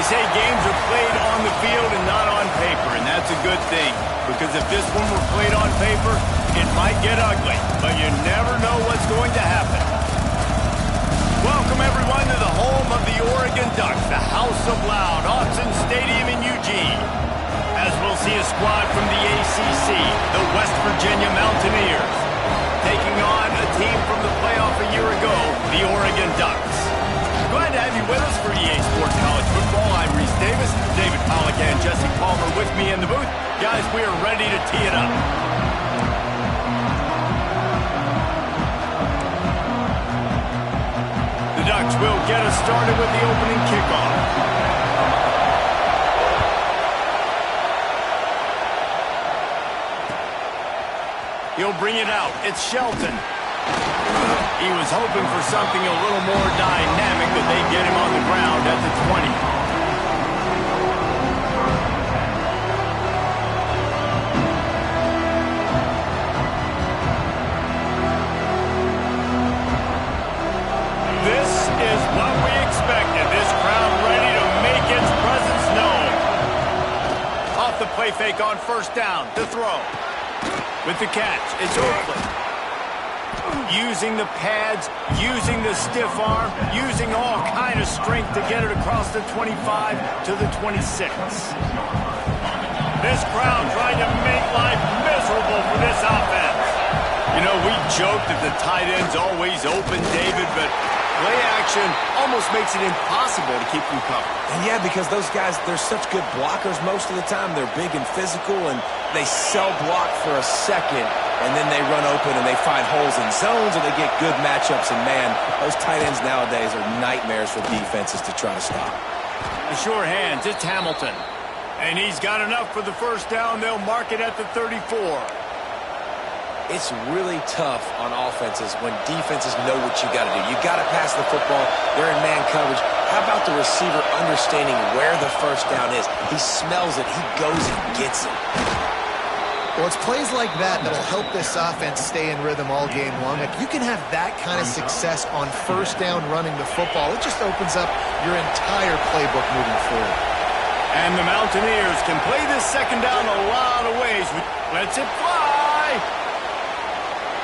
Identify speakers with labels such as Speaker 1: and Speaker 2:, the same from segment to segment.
Speaker 1: say games are played on the field and not on paper, and that's a good thing. Because if this one were played on paper, it might get ugly. But you never know what's going to happen. Welcome, everyone, to the home of the Oregon Ducks, the House of Loud, Autzen Stadium in Eugene. As we'll see a squad from the ACC, the West Virginia Mountaineers, taking on a team from the playoff a year ago, the Oregon Ducks. Glad to have you with us for EA Sports College Football. I'm Reese Davis, David Pollack and Jesse Palmer with me in the booth. Guys, we are ready to tee it up. The Ducks will get us started with the opening kickoff. He'll bring it out. It's Shelton. He was hoping for something a little more dynamic, but they get him on the ground at the 20. This is what we expected. This crowd ready to make its presence known. Off the play fake on first down. To throw. With the catch, it's Oakley. Using the pads, using the stiff arm, using all kind of strength to get it across the 25 to the 26. This crowd trying to make life miserable for this offense. You know, we joke that the tight end's always open, David, but play action almost makes it impossible to keep them covered.
Speaker 2: And yeah, because those guys, they're such good blockers most of the time. They're big and physical, and they cell block for a second, and then they run open and they find holes in zones, or they get good matchups. And, man, those tight ends nowadays are nightmares for defenses to try to stop.
Speaker 1: The sure hands, it's Hamilton. And he's got enough for the first down. They'll mark it at the 34.
Speaker 2: It's really tough on offenses when defenses know what you got to do. You got to pass the football. They're in man coverage. How about the receiver understanding where the first down is? He smells it. He goes and gets it.
Speaker 3: Well, it's plays like that that'll help this offense stay in rhythm all game long. If you can have that kind of success on first down running the football, it just opens up your entire playbook moving forward.
Speaker 1: And the Mountaineers can play this second down a lot of ways. Let's it fly.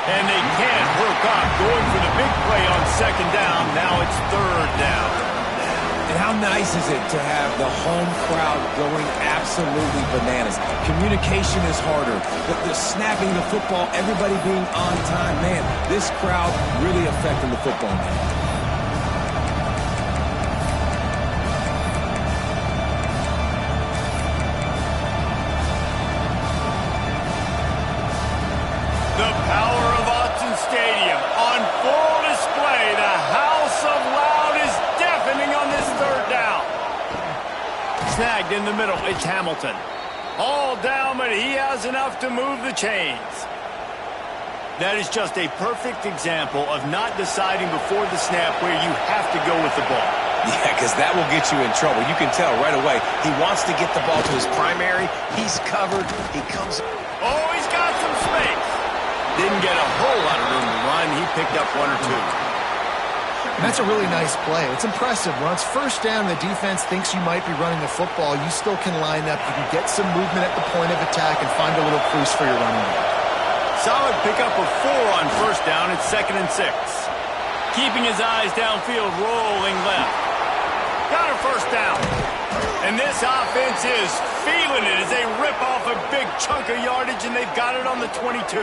Speaker 1: And they can't work off going for the big play on second down. Now it's third down.
Speaker 2: And how nice is it to have the home crowd going absolutely bananas? Communication is harder. The snapping the football, everybody being on time. Man, this crowd really affecting the football game.
Speaker 1: The power of Autzen Stadium on full display. The House of Loud is deafening on this third down. Snagged in the middle, it's Hamilton. All down, but he has enough to move the chains. That is just a perfect example of not deciding before the snap where you have to go with the ball.
Speaker 2: Yeah, because that will get you in trouble. You can tell right away. He wants to get the ball to his primary. He's covered. He comes.
Speaker 1: Oh, he's got some space. Didn't get a whole lot of room to run. He picked up one or two.
Speaker 3: And that's a really nice play. It's impressive. When it's first down, the defense thinks you might be running the football. You still can line up. You can get some movement at the point of attack and find a little crease for your running back.
Speaker 1: Solid pickup of 4 on first down. It's 2nd and 6. Keeping his eyes downfield, rolling left. Got a first down. And this offense is feeling it as they rip off a big chunk of yardage, and they've got it on the 22.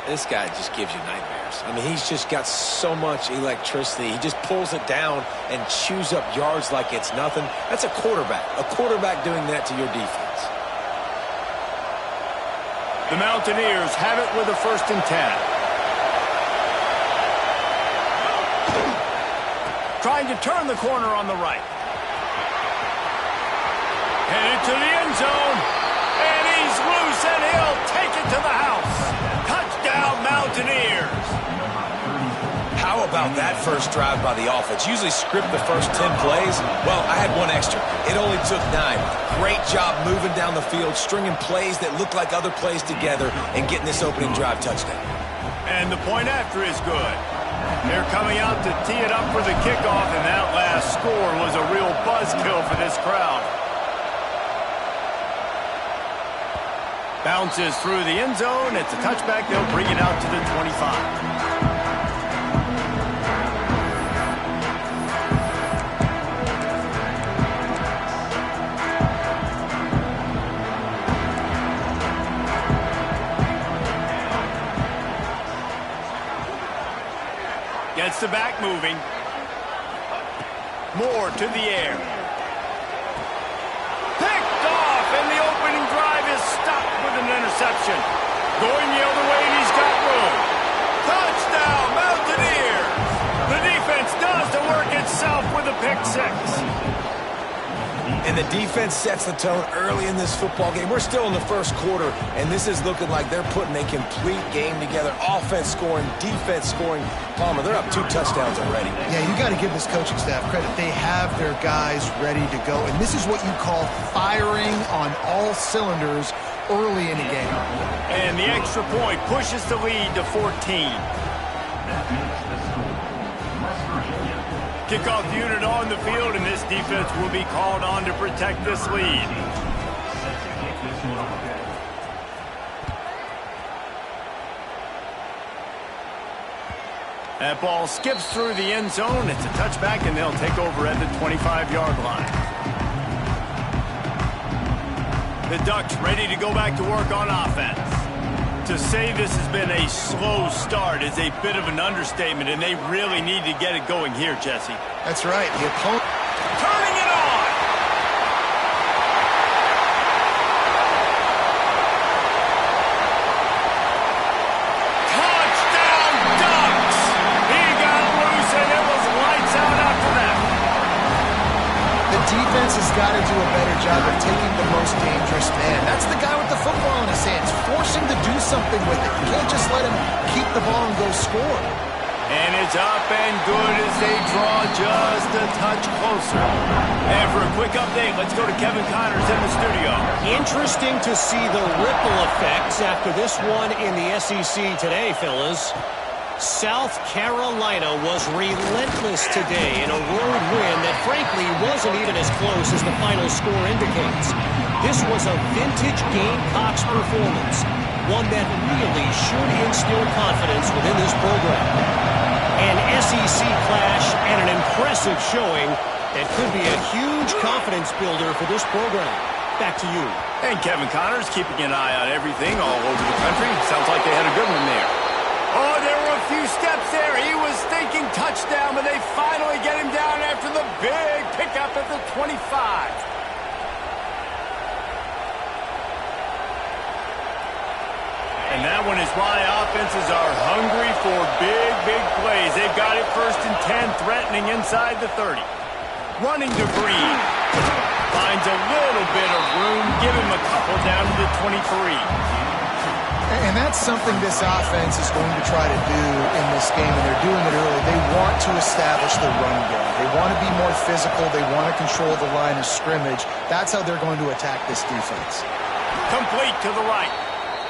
Speaker 2: This guy just gives you nightmares. I mean, he's just got so much electricity. He just pulls it down and chews up yards like it's nothing. That's a quarterback. A quarterback doing that to your defense.
Speaker 1: The Mountaineers have it with a 1st and 10. Trying to turn the corner on the right. Headed to the end zone. And he's loose, and he'll take it to the house. Touchdown, Mountaineers.
Speaker 2: How about that first drive by the offense? Usually script the first 10 plays. Well, I had one extra. It only took 9. Great job moving down the field, stringing plays that look like other plays together, and getting this opening drive touchdown.
Speaker 1: And the point after is good. They're coming out to tee it up for the kickoff, and that last score was a real buzzkill for this crowd. Bounces through the end zone. It's a touchback. They'll bring it out to the 25. Gets the back moving. Moore to the air. Picked off, and the opening drive is stopped with an interception. Going the other way, and he's got room. Touchdown, Mountaineers! The defense does the work itself with a pick six.
Speaker 2: And the defense sets the tone early in this football game. We're still in the first quarter, and this is looking like they're putting a complete game together. Offense scoring, defense scoring. Palmer, they're up 2 touchdowns already.
Speaker 3: Yeah, you got to give this coaching staff credit. They have their guys ready to go, and this is what you call firing on all cylinders early in a game.
Speaker 1: And the extra point pushes the lead to 14. Kickoff unit on the field, and this defense will be called on to protect this lead. That ball skips through the end zone. It's a touchback, and they'll take over at the 25-yard line. The Ducks ready to go back to work on offense. To say this has been a slow start is a bit of an understatement, and they really need to get it going here, Jesse.
Speaker 3: That's right. The opponent
Speaker 1: Turning it on! Touchdown, Ducks! He got loose, and it was lights out after that.
Speaker 3: The defense has got to do a better job of taking the most dangerous man. That's the guy with the football in his hands. Force him to do something with it. You can't just let him keep the ball and go score.
Speaker 1: And it's up and good as they draw just a touch closer. And for a quick update, let's go to Kevin Connors in the studio.
Speaker 4: Interesting to see the ripple effects after this one in the SEC today, fellas. South Carolina was relentless today in a road win that frankly wasn't even as close as the final score indicates. This was a vintage Gamecocks performance, one that really should instill confidence within this program. An SEC clash and an impressive showing that could be a huge confidence builder for this program. Back to you.
Speaker 1: And Kevin Connors keeping an eye on everything all over the country. Sounds like they had a good one there. Oh, there were a few steps there. He was thinking touchdown, but they finally get him down after the big pickup at the 25. And that one is why offenses are hungry for big, big plays. They've got it 1st and 10, threatening inside the 30. Running to Green. Finds a little bit of room. Give him a couple down to the 23.
Speaker 3: And that's something this offense is going to try to do in this game, and they're doing it early. They want to establish the run game. They want to be more physical. They want to control the line of scrimmage. That's how they're going to attack this defense.
Speaker 1: Complete to the right.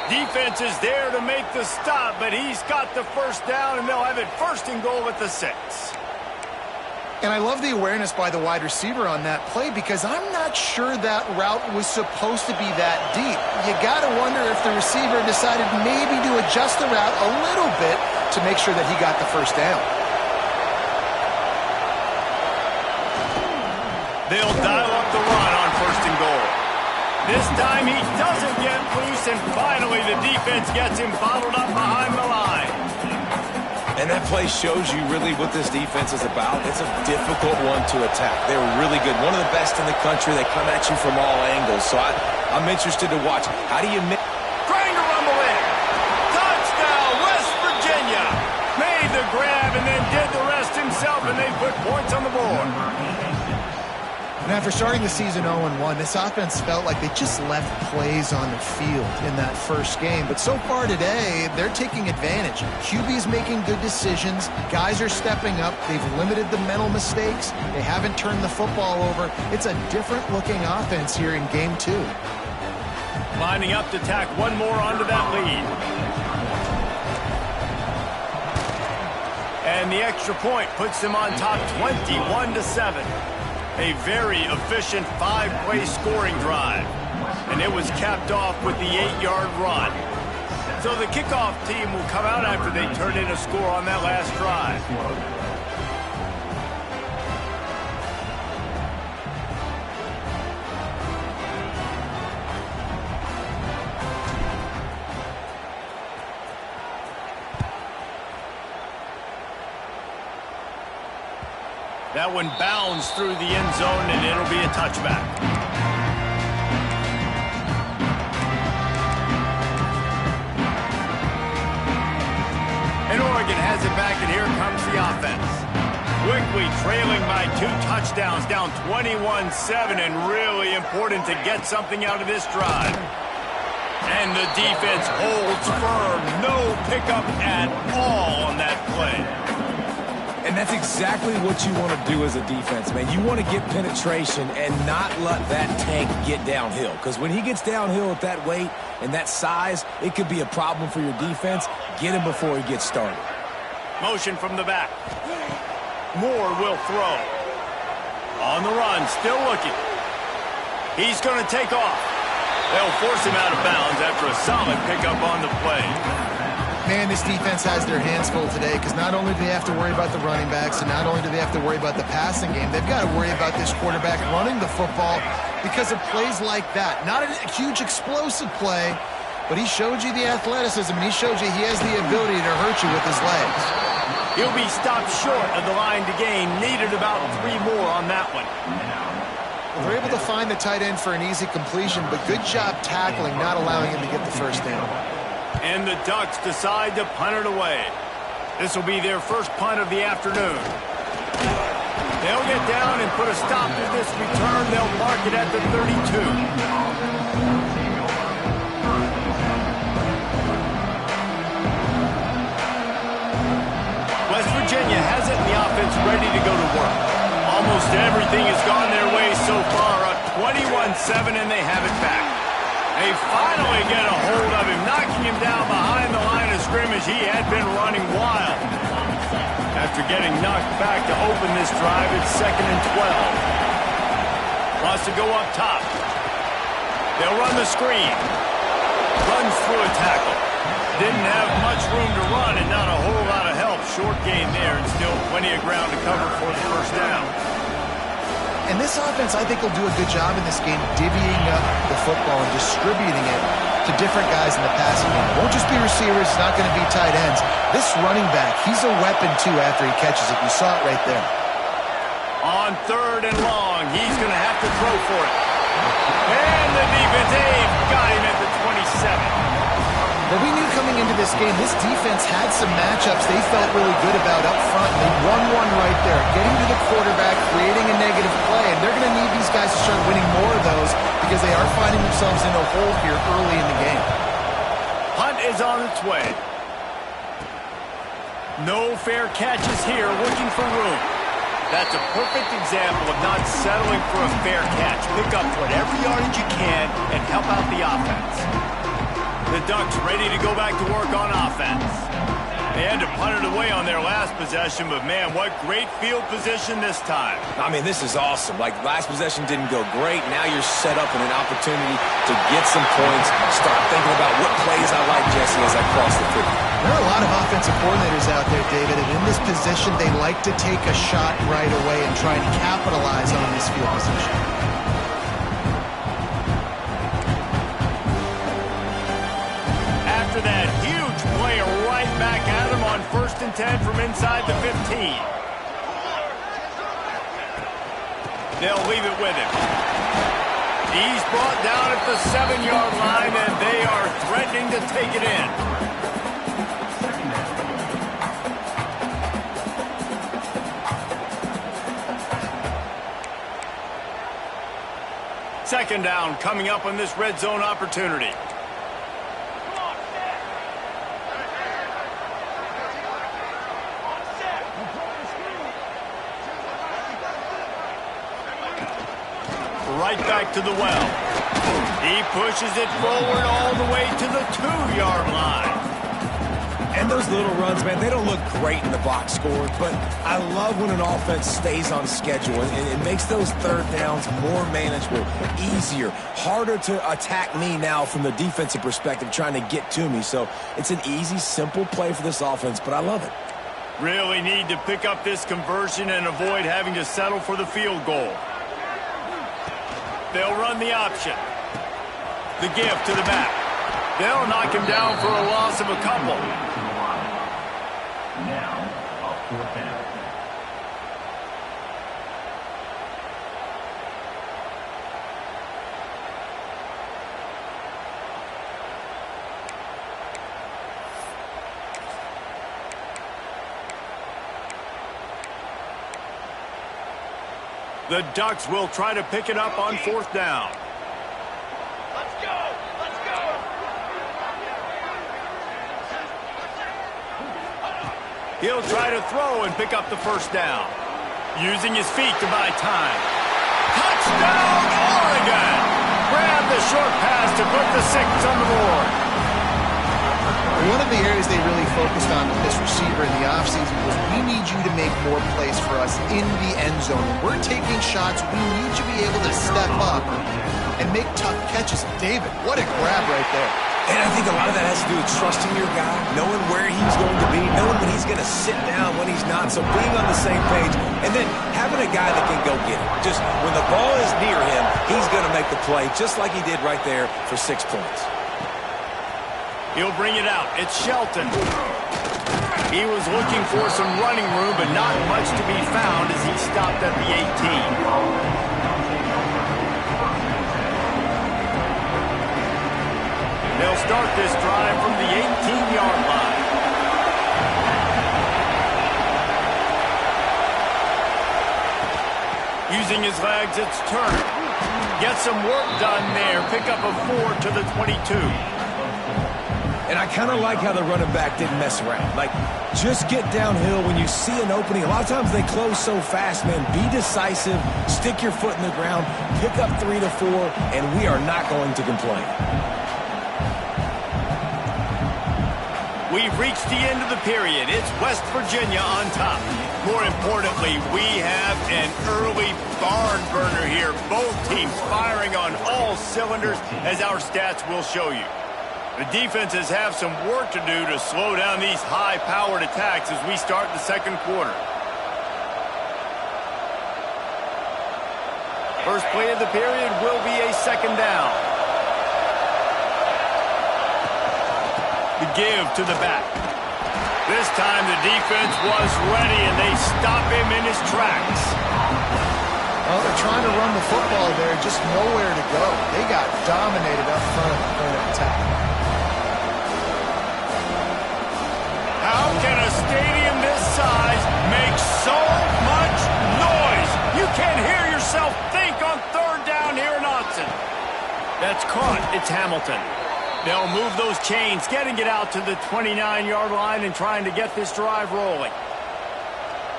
Speaker 1: Defense is there to make the stop, but he's got the first down, and they'll have it 1st and goal at the 6.
Speaker 3: And I love the awareness by the wide receiver on that play because I'm not sure that route was supposed to be that deep. You got to wonder if the receiver decided maybe to adjust the route a little bit to make sure that he got the first down.
Speaker 1: They'll dial up the run on 1st and goal. This time he doesn't get loose, and finally the defense gets him bottled up behind the line.
Speaker 2: And that play shows you really what this defense is about. It's a difficult one to attack. They're really good. One of the best in the country. They come at you from all angles. So I'm interested to watch. How do you make...
Speaker 1: Trying to rumble in. Touchdown, West Virginia. Made the grab and then did the rest himself, and they put points on the board.
Speaker 3: And after starting the season 0-1, this offense felt like they just left plays on the field in that first game. But so far today, they're taking advantage. QB's making good decisions. Guys are stepping up. They've limited the mental mistakes. They haven't turned the football over. It's a different-looking offense here in Game 2.
Speaker 1: Lining up to tack one more onto that lead. And the extra point puts them on top 21-7. A very efficient 5-play scoring drive. And it was capped off with the 8-yard run. So the kickoff team will come out after they turn in a score on that last drive. That one bounds through the end zone, and it'll be a touchback. And Oregon has it back, and here comes the offense. Quickly trailing by 2 touchdowns, down 21-7, and really important to get something out of this drive. And the defense holds firm. No pickup at all on that play.
Speaker 2: And that's exactly what you want to do as a defense, man. You want to get penetration and not let that tank get downhill. Because when he gets downhill at that weight and that size, it could be a problem for your defense. Get him before he gets started.
Speaker 1: Motion from the back. Moore will throw. On the run, still looking. He's going to take off. They'll force him out of bounds after a solid pickup on the play.
Speaker 3: Man, this defense has their hands full today because not only do they have to worry about the running backs and not only do they have to worry about the passing game, they've got to worry about this quarterback running the football because of plays like that. Not a huge explosive play, but he showed you the athleticism and he showed you he has the ability to hurt you with his legs.
Speaker 1: He'll be stopped short of the line to gain. Needed about 3 more on that one.
Speaker 3: Well, they're able to find the tight end for an easy completion, but good job tackling, not allowing him to get the first down.
Speaker 1: And the Ducks decide to punt it away. This will be their first punt of the afternoon. They'll get down and put a stop to this return. They'll mark it at the 32. West Virginia has it, and the offense ready to go to work. Almost everything has gone their way so far, up 21-7, and they have it back. They finally get a hold of him, knocking him down behind the line of scrimmage. He had been running wild. After getting knocked back to open this drive, it's 2nd and 12. Wants to go up top. They'll run the screen. Runs through a tackle. Didn't have much room to run and not a whole lot of help. Short gain there and still plenty of ground to cover for the first down.
Speaker 3: And this offense, I think, will do a good job in this game divvying up the football and distributing it to different guys in the passing game. It won't just be receivers. It's not going to be tight ends. This running back, he's a weapon, too, after he catches it. You saw it right there.
Speaker 1: On 3rd and long, he's going to have to throw for it. And the defense, they've got him at the 27.
Speaker 3: But we knew coming into this game, this defense had some matchups they felt really good about up front. They won one right there, getting to the quarterback, creating a negative play, and they're going to need these guys to start winning more of those because they are finding themselves in a hole here early in the game.
Speaker 1: Hunt is on its way. No fair catches here, looking for room. That's a perfect example of not settling for a fair catch. Pick up whatever yardage you can and help out the offense. The Ducks ready to go back to work on offense. They had to punt it away on their last possession, but man, what great field position this time.
Speaker 2: I mean, this is awesome. Like, last possession didn't go great. Now you're set up in an opportunity to get some points, start thinking about what plays I like, Jesse, as I cross the field.
Speaker 3: There are a lot of offensive coordinators out there, David, and in this position, they like to take a shot right away and try and capitalize on this field position.
Speaker 1: After that huge play right back at him on 1st and 10 from inside the 15. They'll leave it with him. He's brought down at the 7-yard line, and they are threatening to take it in. Second down coming up on this red zone opportunity. Right back to the well. He pushes it forward all the way to the 2-yard line.
Speaker 2: And those little runs, man, they don't look great in the box score, but I love when an offense stays on schedule, and it makes those third downs more manageable, easier, harder to attack me now from the defensive perspective trying to get to me. So it's an easy, simple play for this offense, but I love it.
Speaker 1: Really need to pick up this conversion and avoid having to settle for the field goal. They'll run the option. The give to the back. They'll knock him down for a loss of a couple.
Speaker 5: Now, a fourth down.
Speaker 1: The Ducks will try to pick it up on fourth down.
Speaker 6: Let's go! Let's go!
Speaker 1: He'll try to throw and pick up the first down. Using his feet to buy time. Touchdown, Oregon! Grab the short pass to put the 6 on the board.
Speaker 3: One of the areas they really focused on with this receiver in the offseason was we need you to make more plays for us in the end zone. When we're taking shots, we need you to be able to step up and make tough catches. David, what a grab right there.
Speaker 2: And I think a lot of that has to do with trusting your guy, knowing where he's going to be, knowing when he's going to sit down, when he's not, so being on the same page, and then having a guy that can go get it. Just when the ball is near him, he's going to make the play, just like he did right there for 6 points.
Speaker 1: He'll bring it out. It's Shelton. He was looking for some running room, but not much to be found as he stopped at the 18. They'll start this drive from the 18-yard line. Using his legs, it's Turner. Get some work done there. Pick up a 4 to the 22.
Speaker 2: And I kind of like how the running back didn't mess around. Like, just get downhill when you see an opening. A lot of times they close so fast, man. Be decisive, stick your foot in the ground, pick up 3 to 4, and we are not going to complain.
Speaker 1: We've reached the end of the period. It's West Virginia on top. More importantly, we have an early barn burner here. Both teams firing on all cylinders, as our stats will show you. The defenses have some work to do to slow down these high-powered attacks as we start the second quarter. First play of the period will be a second down. The give to the back. This time the defense was ready and they stop him in his tracks.
Speaker 3: Well, they're trying to run the football there, just nowhere to go. They got dominated up front at the point of attack.
Speaker 1: How can a stadium this size make so much noise? You can't hear yourself think on third down here in Autzen. That's caught. It's Hamilton. They'll move those chains, getting it out to the 29-yard line and trying to get this drive rolling.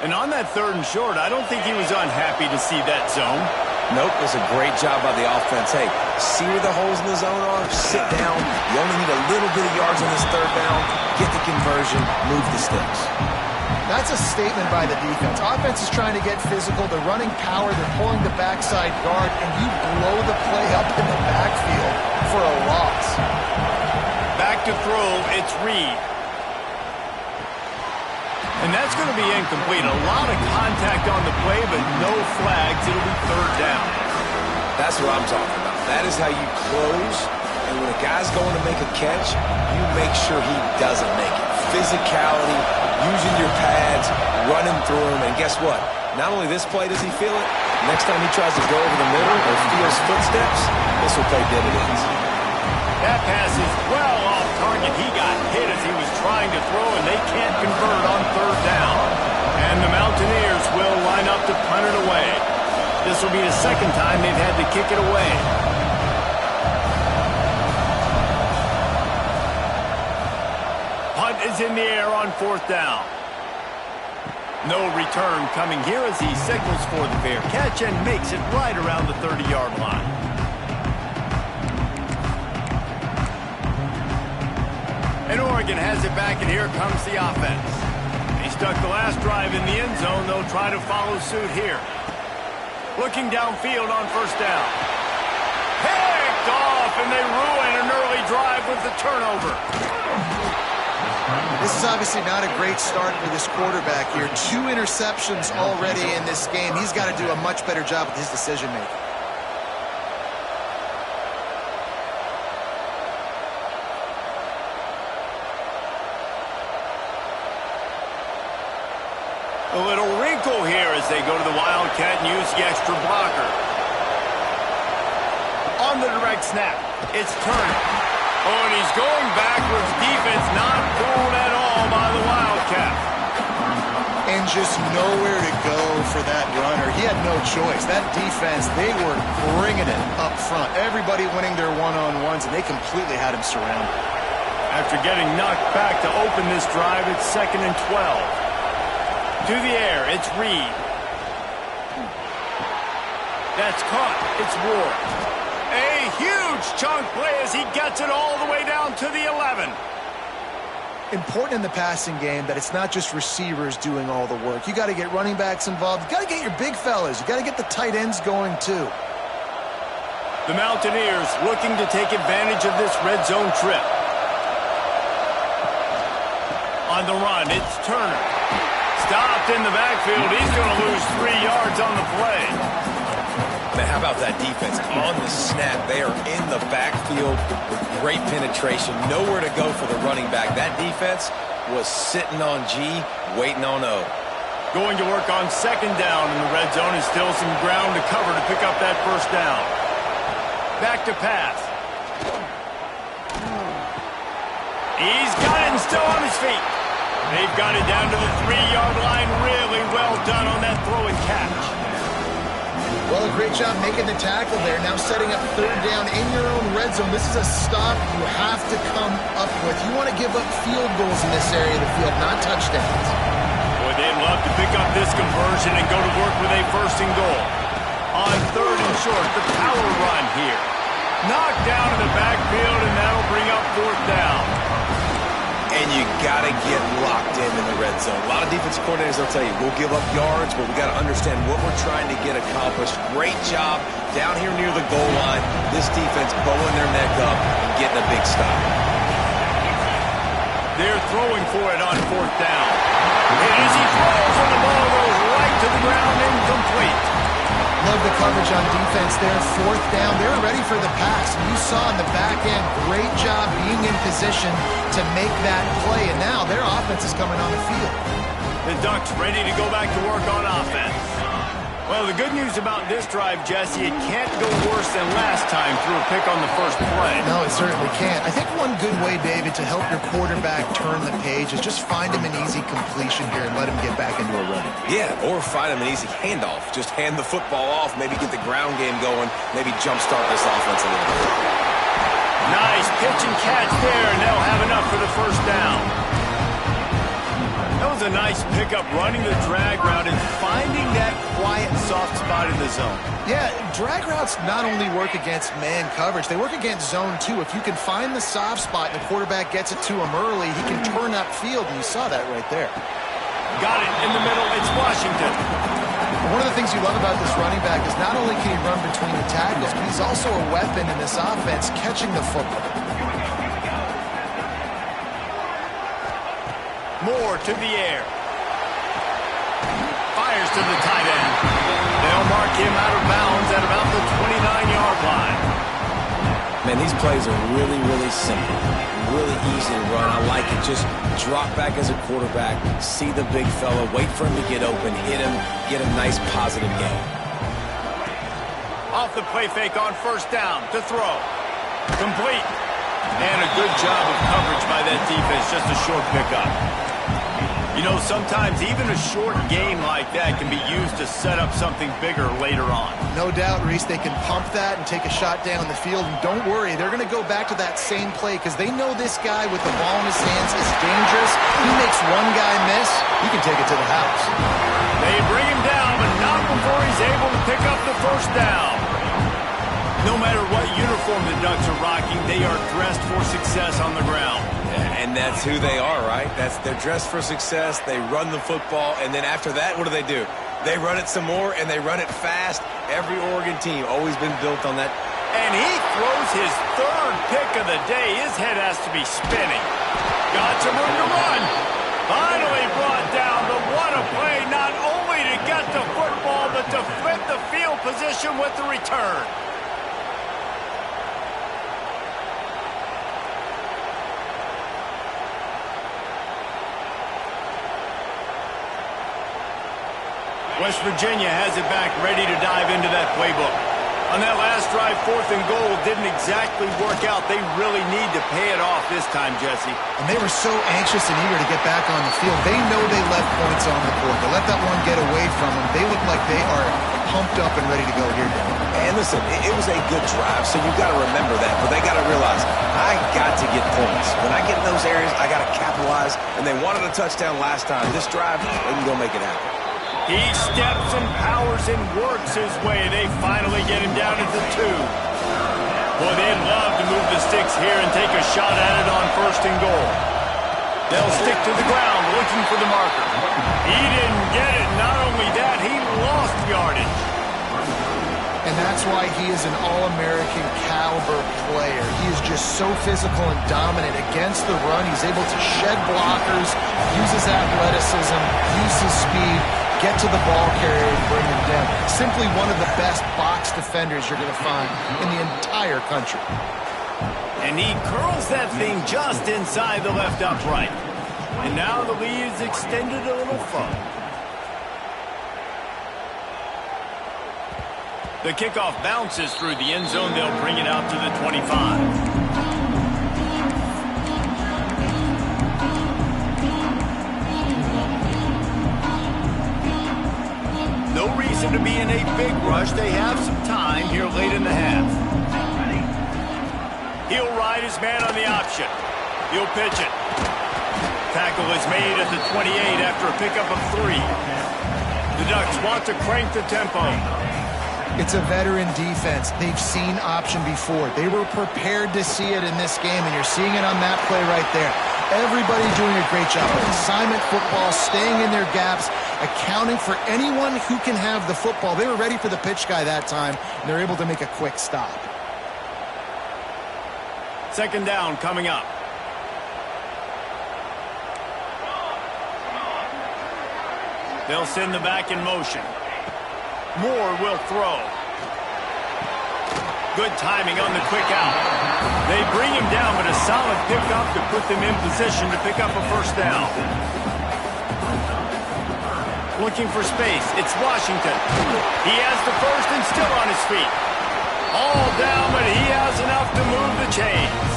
Speaker 1: And on that third and short, I don't think he was unhappy to see that zone.
Speaker 2: Nope, it was a great job by the offense. Hey, see where the holes in the zone are? Sit down. You only need a little bit of yards on this third down. Get the conversion. Move the sticks.
Speaker 3: That's a statement by the defense. Offense is trying to get physical. They're running power. They're pulling the backside guard, and you blow the play up in the backfield for a loss.
Speaker 1: Back to throw, it's Reed. And that's going to be incomplete. A lot of contact on the play, but no flags. It'll be third down.
Speaker 2: That's what I'm talking about. That is how you close. And when a guy's going to make a catch, you make sure he doesn't make it. Physicality, using your pads, running through him. And guess what? Not only this play does he feel it, next time he tries to go over the middle or feels footsteps, this will pay dividends.
Speaker 1: That pass is well off target. He got hit as he was trying to throw, and they can't convert on third down. And the Mountaineers will line up to punt it away. This will be the second time they've had to kick it away. Punt is in the air on fourth down. No return coming here as he signals for the fair catch and makes it right around the 30-yard line. And Oregon has it back, and here comes the offense. He stuck the last drive in the end zone. They'll try to follow suit here. Looking downfield on first down. Picked off, and they ruin an early drive with the turnover.
Speaker 3: This is obviously not a great start for this quarterback here. 2 interceptions already in this game. He's got to do a much better job with his decision-making.
Speaker 1: A little wrinkle here as they go to the Wildcat and use the extra blocker. On the direct snap, it's Turner. Oh, and he's going backwards. Defense not fooled at all by the Wildcat.
Speaker 3: And just nowhere to go for that runner. He had no choice. That defense, they were bringing it up front. Everybody winning their one-on-ones, and they completely had him surrounded.
Speaker 1: After getting knocked back to open this drive, it's 2nd and 12. To the air, it's Reed. That's caught. It's Ward. A huge chunk play as he gets it all the way down to the 11.
Speaker 3: Important in the passing game that it's not just receivers doing all the work. You got to get running backs involved. You got to get your big fellas. You got to get the tight ends going too.
Speaker 1: The Mountaineers looking to take advantage of this red zone trip. On the run, it's Turner. Stopped in the backfield. He's going to lose 3 yards on the play.
Speaker 2: Man, how about that defense? On the snap, they are in the backfield with great penetration. Nowhere to go for the running back. That defense was sitting on G, waiting on O.
Speaker 1: Going to work on 2nd down in the red zone. Is still some ground to cover to pick up that first down. Back to pass. He's got it and still on his feet. They've got it down to the 3-yard line. Really well done on that throw and catch.
Speaker 3: Well, a great job making the tackle there. Now setting up 3rd down in your own red zone. This is a stop you have to come up with. You want to give up field goals in this area of the field, not touchdowns.
Speaker 1: Boy, they'd love to pick up this conversion and go to work with a 1st and goal. On 3rd and short, the power run here. Knocked down in the backfield, and that'll bring up 4th down.
Speaker 2: And you got to get locked in the red zone. A lot of defensive coordinators, they'll tell you, we'll give up yards, but we got to understand what we're trying to get accomplished. Great job down here near the goal line. This defense bowing their neck up and getting a big stop.
Speaker 1: They're throwing for it on 4th down. And as he throws, and the ball goes right to the ground, incomplete.
Speaker 3: Love the coverage on defense there. 4th down. They're ready for the pass. You saw in the back end, great job being in position to make that play. And now their offense is coming on the field.
Speaker 1: The Ducks ready to go back to work on offense. Well, the good news about this drive, Jesse, it can't go worse than last time through a pick on the first play.
Speaker 3: No, it certainly can't. I think one good way, David, to help your quarterback turn the page is just find him an easy completion here and let him get back into a run.
Speaker 2: Yeah, or find him an easy handoff. Just hand the football off, maybe get the ground game going, maybe jumpstart this offense a little bit.
Speaker 1: Nice pitch and catch there, and they'll have enough for the first down. That was a nice pickup, running the drag route and finding that quiet, soft spot in the zone.
Speaker 3: Yeah, drag routes not only work against man coverage, they work against zone too. If you can find the soft spot and the quarterback gets it to him early, he can turn upfield, and you saw that right there.
Speaker 1: Got it in the middle. It's Washington.
Speaker 3: One of the things you love about this running back is not only can he run between the tackles, but he's also a weapon in this offense, catching the football.
Speaker 1: Moore to the air. Fires to the tight end. They'll mark him out of bounds at about the 29-yard line.
Speaker 2: Man, these plays are really, really simple. Really easy to run. I like it. Just drop back as a quarterback, see the big fella, wait for him to get open, hit him, get a nice positive game.
Speaker 1: Off the play fake on first down to throw. Complete. And a good job of coverage by that defense. Just a short pickup. You know, sometimes even a short game like that can be used to set up something bigger later on.
Speaker 3: No doubt, Reese, they can pump that and take a shot down the field. And don't worry, they're going to go back to that same play because they know this guy with the ball in his hands is dangerous. He makes one guy miss, he can take it to the house.
Speaker 1: They bring him down, but not before he's able to pick up the first down. No matter what uniform the Ducks are rocking, they are dressed for success on the ground.
Speaker 2: And that's who they are, right? They're dressed for success. They run the football, and then after that, what do? They run it some more, and they run it fast. Every Oregon team always been built on that.
Speaker 1: And he throws his third pick of the day. His head has to be spinning. Got some room to run. Finally brought down, but what a play, not only to get the football, but to flip the field position with the return. West Virginia has it back, ready to dive into that playbook. On that last drive, 4th and goal didn't exactly work out. They really need to pay it off this time, Jesse.
Speaker 3: And they were so anxious and eager to get back on the field. They know they left points on the board. They let that one get away from them. They look like they are pumped up and ready to go here, Dan.
Speaker 2: And listen, it was a good drive, so you've got to remember that. But they got to realize, I got to get points. When I get in those areas, I got to capitalize. And they wanted a touchdown last time. This drive, they can go make it happen.
Speaker 1: He steps and powers and works his way. They finally get him down at the 2. Boy, they'd love to move the sticks here and take a shot at it on 1st and goal. They'll stick to the ground looking for the marker. He didn't get it. Not only that, he lost yardage.
Speaker 3: And that's why he is an All-American caliber player. He is just so physical and dominant against the run. He's able to shed blockers, use his athleticism, use his speed, get to the ball carrier and bring him down. Simply one of the best box defenders you're going to find in the entire country.
Speaker 1: And he curls that thing just inside the left upright. And now the lead is extended a little further. The kickoff bounces through the end zone. They'll bring it out to the 25. No reason to be in a big rush. They have some time here late in the half. He'll ride his man on the option. He'll pitch it. Tackle is made at the 28 after a pickup of 3. The Ducks want to crank the tempo.
Speaker 3: It's a veteran defense. They've seen option before. They were prepared to see it in this game, and you're seeing it on that play right there. Everybody doing a great job of assignment football, staying in their gaps, accounting for anyone who can have the football. They were ready for the pitch guy that time, and they're able to make a quick stop.
Speaker 1: 2nd down coming up. They'll send the back in motion. Moore will throw. Good timing on the quick out. They bring him down, but a solid pickup to put them in position to pick up a 1st down. Looking for space. It's Washington. He has the 1st and still on his feet. All down, but he has enough to move the chains.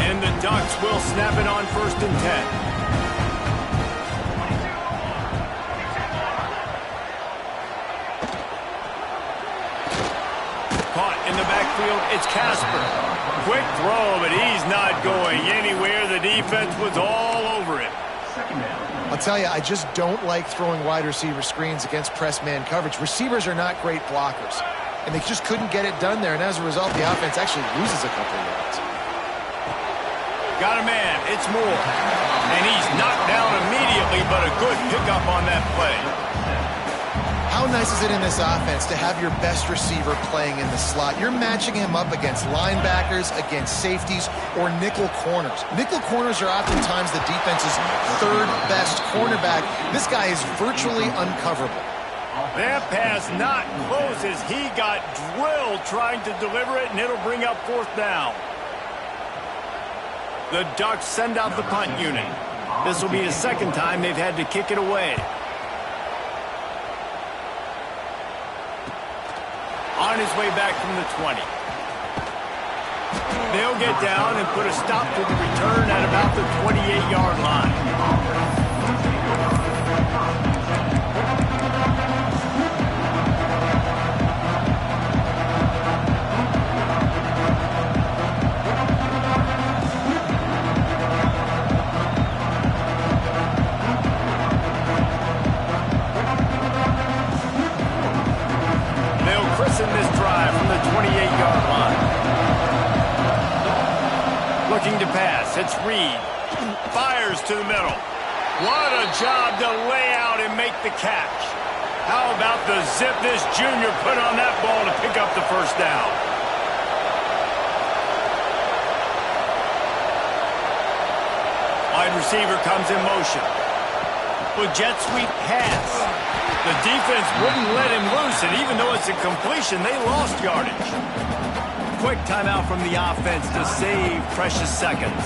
Speaker 1: And the Ducks will snap it on 1st and 10. Caught in the backfield, it's Casper. Quick throw, but he's not going anywhere. The defense was all over it.
Speaker 3: I'll tell you, I just don't like throwing wide receiver screens against press man coverage. Receivers are not great blockers, and they just couldn't get it done there, and as a result, the offense actually loses a couple of yards.
Speaker 1: Got a man, it's Moore. And he's knocked down immediately, but a good pickup on that play.
Speaker 3: How nice is it in this offense to have your best receiver playing in the slot? You're matching him up against linebackers, against safeties, or nickel corners. Nickel corners are oftentimes the defense's 3rd best cornerback. This guy is virtually uncoverable.
Speaker 1: That pass not close as he got drilled trying to deliver it, and it'll bring up 4th down. The Ducks send out the punt unit. This will be the 2nd time they've had to kick it away. On his way back from the 20. They'll get down and put a stop to the return at about the 28-yard line. Christen this drive from the 28-yard line. Looking to pass. It's Reed. Fires to the middle. What a job to lay out and make the catch. How about the zip this junior put on that ball to pick up the first down? Wide receiver comes in motion. With jet sweep pass. The defense wouldn't let him loose, and even though it's a completion, they lost yardage. Quick timeout from the offense to save precious seconds.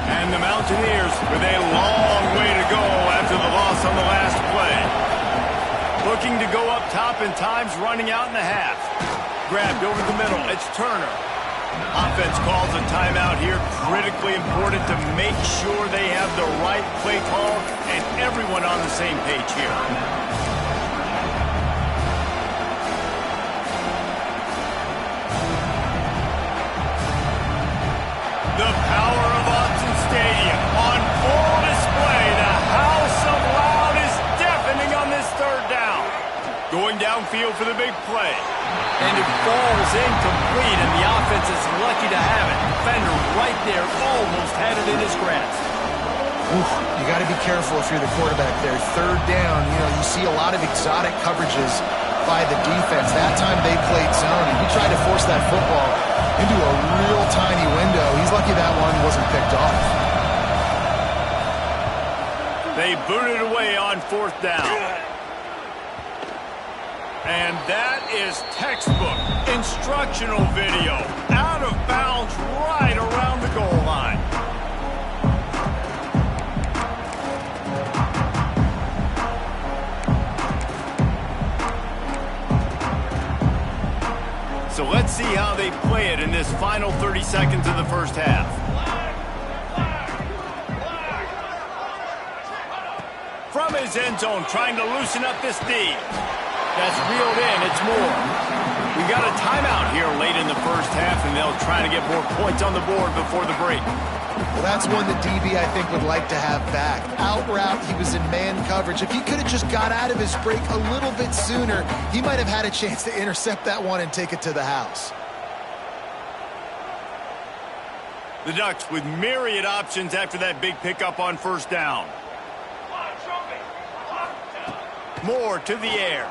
Speaker 1: And the Mountaineers with a long way to go after the loss on the last play. Looking to go up top, and time's running out in the half. Grabbed over the middle. It's Turner. Offense calls a timeout here. Critically important to make sure they have the right play call and everyone on the same page here. The power of Autzen Stadium on full display. The house of loud is deafening on this third down. Going downfield for the big play. And it falls incomplete, and the offense is lucky to have it. Defender right there almost had it in his grasp.
Speaker 3: Oof, you got to be careful if you're the quarterback there. Third down, you see a lot of exotic coverages by the defense. That time they played zone, and he tried to force that football into a real tiny window. He's lucky that one wasn't picked off.
Speaker 1: They booted away on fourth down. And that is textbook instructional video. Out of bounds right around the goal line. So let's see how they play it in this final 30 seconds of the first half. From his end zone, trying to loosen up this D. That's reeled in. It's Moore. We got a timeout here late in the first half, and they'll try to get more points on the board before the break.
Speaker 3: Well, that's one that DB, I think, would like to have back. Out route, he was in man coverage. If he could have just got out of his break a little bit sooner, he might have had a chance to intercept that one and take it to the house.
Speaker 1: The Ducks with myriad options after that big pickup on first down. Moore to the air.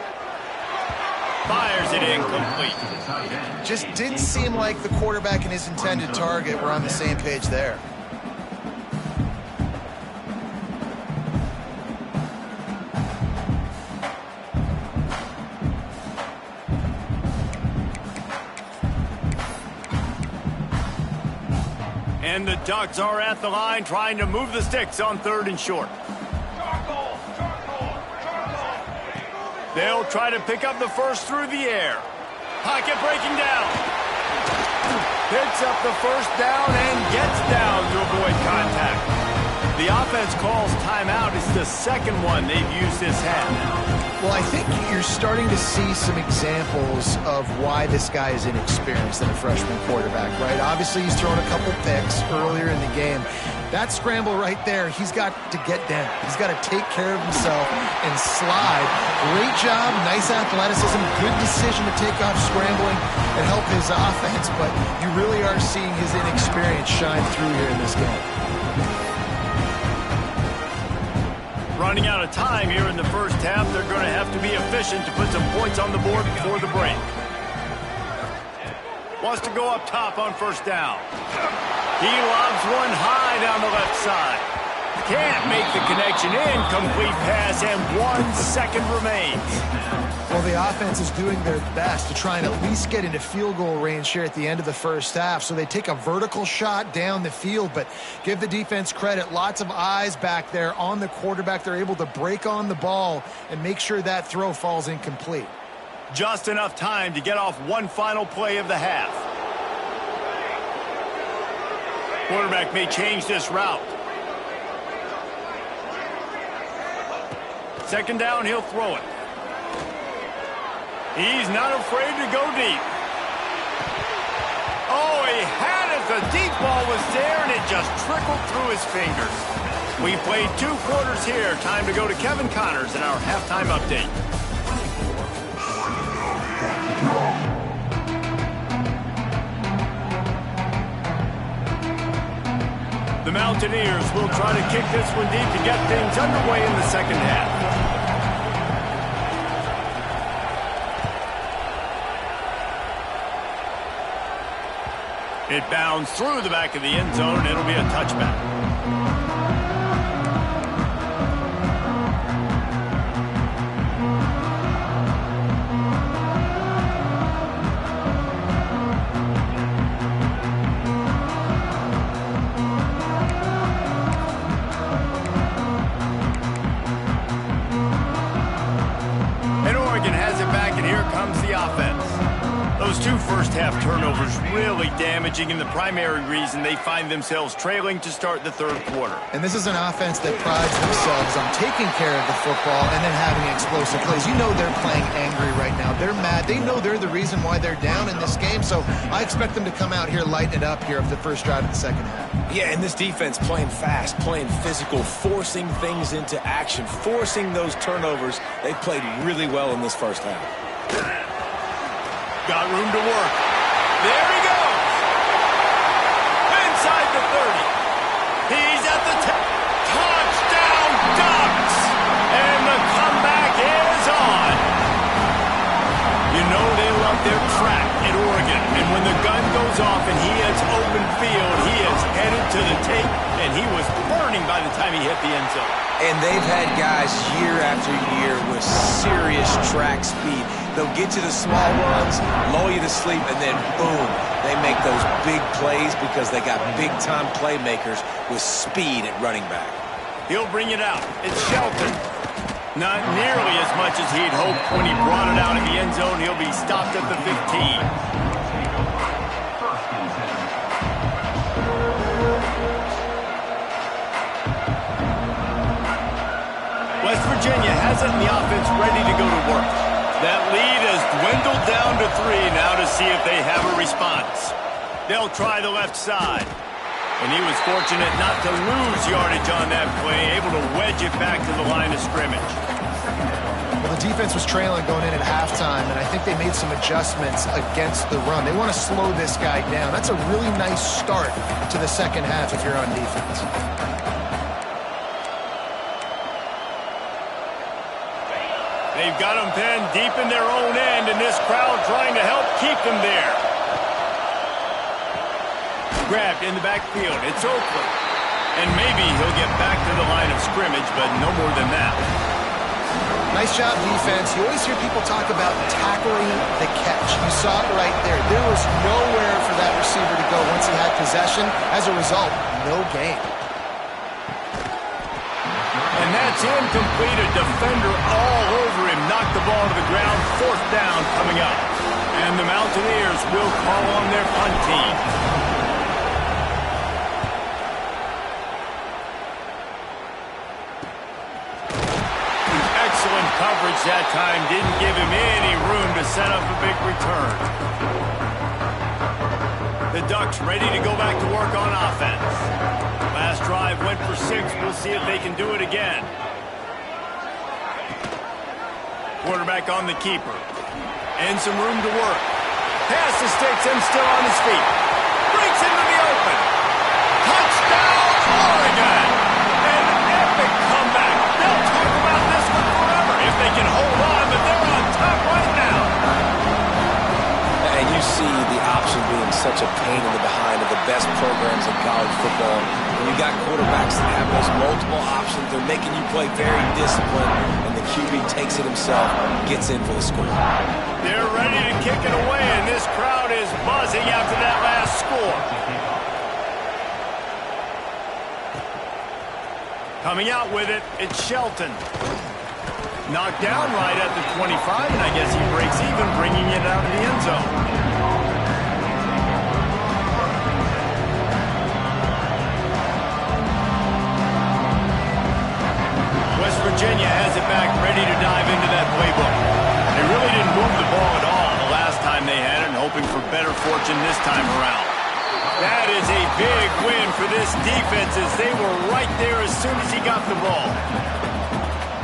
Speaker 1: Fires it incomplete.
Speaker 3: Just didn't seem like the quarterback and his intended target were on the same page there.
Speaker 1: And the Ducks are at the line trying to move the sticks on third and short. They'll try to pick up the first through the air. Pocket breaking down. Picks up the first down and gets down to avoid contact. The offense calls timeout. It's the second one they've used this half.
Speaker 3: Well, I think you're starting to see some examples of why this guy is inexperienced than a freshman quarterback, right? Obviously, he's thrown a couple picks earlier in the game. That scramble right there, he's got to get down. He's got to take care of himself and slide. Great job, nice athleticism, good decision to take off scrambling and help his offense, but you really are seeing his inexperience shine through here in this game.
Speaker 1: Running out of time here in the first half, they're going to have to be efficient to put some points on the board before the break. Wants to go up top on first down. He lobs one high down the left side. Can't make the connection. Incomplete pass, and 1 second remains.
Speaker 3: Well, the offense is doing their best to try and at least get into field goal range here at the end of the first half. So they take a vertical shot down the field, but give the defense credit. Lots of eyes back there on the quarterback. They're able to break on the ball and make sure that throw falls incomplete.
Speaker 1: Just enough time to get off one final play of the half. Quarterback may change this route. Second down, he'll throw it. He's not afraid to go deep. Oh, he had it. The deep ball was there, and it just trickled through his fingers. We played 2 quarters here. Time to go to Kevin Connors in our halftime update. Mountaineers will try to kick this one deep to get things underway in the second half. It bounds through the back of the end zone, and it'll be a touchback. Those two first-half turnovers really damaging, and the primary reason they find themselves trailing to start the third quarter.
Speaker 3: And this is an offense that prides themselves on taking care of the football and then having explosive plays. You know they're playing angry right now. They're mad. They know they're the reason why they're down in this game, so I expect them to come out here, lighten it up here for the first drive of the second half.
Speaker 2: Yeah, and this defense playing fast, playing physical, forcing things into action, forcing those turnovers. They played really well in this first half.
Speaker 1: Got room to work. There he goes. Inside the 30. He's at the 10. Touchdown Ducks. And the comeback is on. You know they love their track at Oregon. And when the gun goes off and he hits open field, he is headed to the tape. And he was burning by the time he hit the end zone.
Speaker 2: And they've had guys year after year with serious track speed. They'll get you the small runs, lull you to sleep, and then boom, they make those big plays because they got big-time playmakers with speed at running back.
Speaker 1: He'll bring it out. It's Shelton. Not nearly as much as he'd hoped when he brought it out in the end zone. He'll be stopped at the 15. West Virginia has it in the offense ready to go to work. That lead has dwindled down to 3 now to see if they have a response. They'll try the left side. And he was fortunate not to lose yardage on that play, able to wedge it back to the line of scrimmage.
Speaker 3: Well, the defense was trailing going in at halftime, and I think they made some adjustments against the run. They want to slow this guy down. That's a really nice start to the second half if you're on defense.
Speaker 1: They've got them pinned deep in their own end, and this crowd trying to help keep them there. Grabbed in the backfield. It's Oakland. And maybe he'll get back to the line of scrimmage, but no more than that.
Speaker 3: Nice job, defense. You always hear people talk about tackling the catch. You saw it right there. There was nowhere for that receiver to go once he had possession. As a result, no gain.
Speaker 1: And that's incomplete. A defender all over him. Knocked the ball to the ground. Fourth down coming up. And the Mountaineers will call on their punt team. Excellent coverage that time. Didn't give him any room to set up a big return. The Ducks ready to go back to work on offense. Last drive went for 6. We'll see if they can do it again. Quarterback on the keeper. And some room to work. Pass to sticks him still on his feet. Breaks into the open. Touchdown, Oregon! An epic comeback. They'll talk about this one forever if they can hold on, but they're on top right now.
Speaker 2: And you see the option being such a pain in the behind of the best programs in college football. When you got quarterbacks that have those multiple options, they're making you play very disciplined, and the QB takes it himself, gets in for the score.
Speaker 1: They're ready to kick it away, and this crowd is buzzing after that last score. Coming out with it, it's Shelton. Knocked down right at the 25, and I guess he breaks even, bringing it out of the end zone. West Virginia has it back, ready to dive into that playbook. They really didn't move the ball at all the last time they had it, and hoping for better fortune this time around. That is a big win for this defense, as they were right there as soon as he got the ball.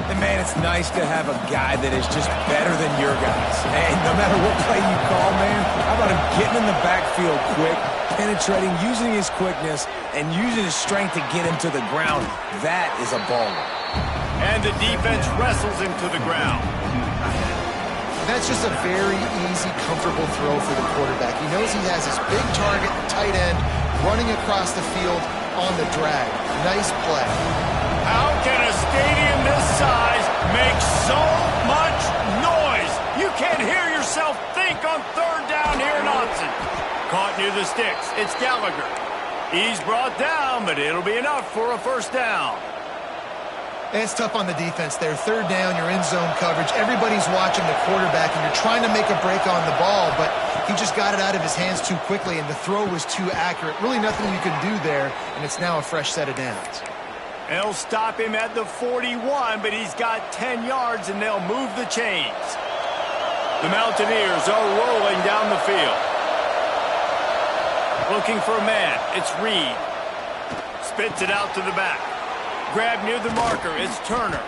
Speaker 2: And, man, it's nice to have a guy that is just better than your guys. And no matter what play you call, man, how about him getting in the backfield quick, penetrating, using his quickness, and using his strength to get him to the ground. That is a baller.
Speaker 1: And the defense wrestles him to the ground.
Speaker 3: That's just a very easy, comfortable throw for the quarterback. He knows he has his big target, tight end, running across the field on the drag. Nice play.
Speaker 1: How can a stadium this size make so much noise? You can't hear yourself think on third down here in Austin. Caught near the sticks. It's Gallagher. He's brought down, but it'll be enough for a first down.
Speaker 3: It's tough on the defense there. Third down, you're in zone coverage. Everybody's watching the quarterback, and you're trying to make a break on the ball, but he just got it out of his hands too quickly, and the throw was too accurate. Really nothing you can do there, and it's now a fresh set of downs.
Speaker 1: They'll stop him at the 41, but he's got 10 yards, and they'll move the chains. The Mountaineers are rolling down the field. Looking for a man. It's Reed. Spits it out to the back. Grab near the marker. It's Turner.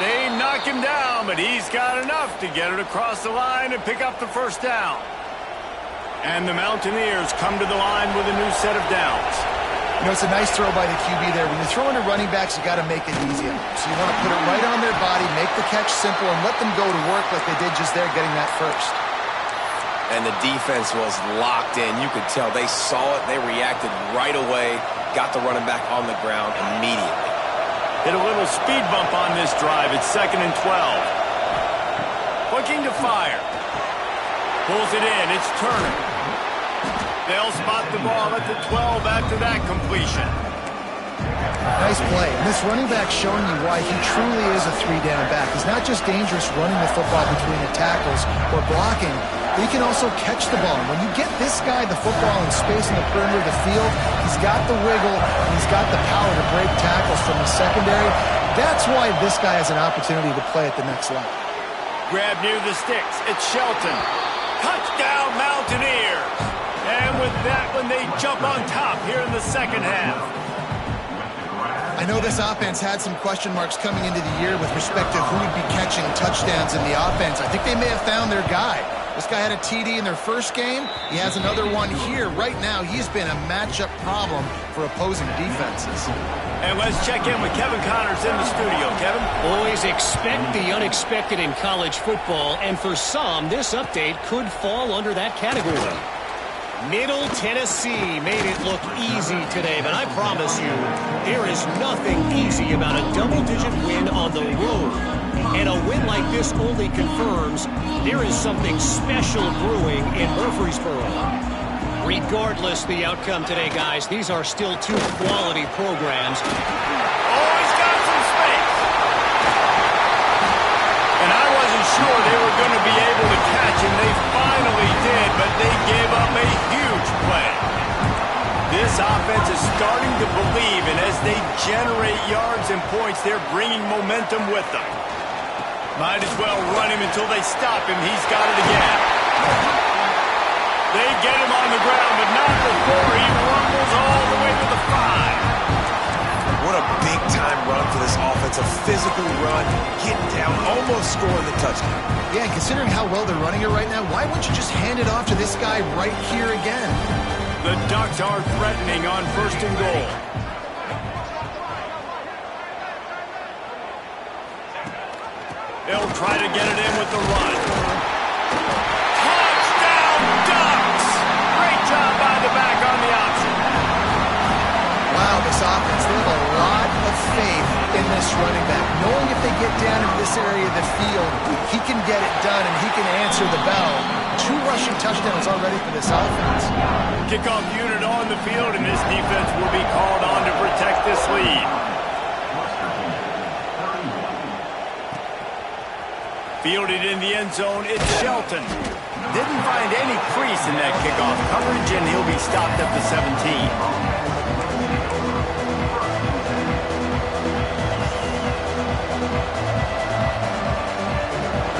Speaker 1: They knock him down, but he's got enough to get it across the line and pick up the first down. And the Mountaineers come to the line with a new set of downs.
Speaker 3: You know, it's a nice throw by the QB there. When you're throwing to running backs, you got to make it easy. So you want to put it right on their body, make the catch simple, and let them go to work like they did just there, getting that first.
Speaker 2: And the defense was locked in. You could tell they saw it. They reacted right away, got the running back on the ground immediately.
Speaker 1: Hit a little speed bump on this drive. It's 2nd and 12. Looking to fire. Pulls it in. It's Turner. They'll spot the ball at the 12 after that completion.
Speaker 3: Nice play. And this running back showing you why he truly is a three-down back. He's not just dangerous running the football between the tackles or blocking, but he can also catch the ball. And when you get this guy the football in space in the perimeter of the field, he's got the wiggle and he's got the power to break tackles from the secondary. That's why this guy has an opportunity to play at the next level.
Speaker 1: Grab near the sticks. It's Shelton. Touchdown, Mountaineers. And with that one, they jump on top here in the second half.
Speaker 3: I know this offense had some question marks coming into the year with respect to who would be catching touchdowns in the offense. I think they may have found their guy. This guy had a TD in their first game. He has another one here. Right now, he's been a matchup problem for opposing defenses.
Speaker 1: And let's check in with Kevin Connors in the studio. Kevin?
Speaker 4: Always expect the unexpected in college football, and for some, this update could fall under that category. Middle Tennessee made it look easy today, but I promise you, there is nothing easy about a double-digit win on the road. And a win like this only confirms there is something special brewing in Murfreesboro. Regardless the outcome today, guys, these are still two quality programs.
Speaker 1: Oh, he's got some space. And I wasn't sure they were going to be able to catch him. They finally did, but they gave up a huge play. This offense is starting to believe, and as they generate yards and points, they're bringing momentum with them. Might as well run him until they stop him. He's got it again. They get him on the ground, but not before he rumbles all the way to the 5.
Speaker 2: What a big-time run for this offense. A physical run, getting down, almost scoring the touchdown.
Speaker 3: Yeah, and considering how well they're running it right now, why wouldn't you just hand it off to this guy right here again?
Speaker 1: The Ducks are threatening on 1st and goal. They'll try to get it in with the run. Touchdown, Ducks! Great job by the back on the option.
Speaker 3: Wow, this offense, they have a lot of faith in this running back. Knowing if they get down into this area of the field, he can get it done and he can answer the bell. 2 rushing touchdowns already for this offense.
Speaker 1: Kickoff unit on the field, and this defense will be called on to protect this lead. Fielded in the end zone, it's Shelton. Didn't find any crease in that kickoff coverage, and he'll be stopped at the 17.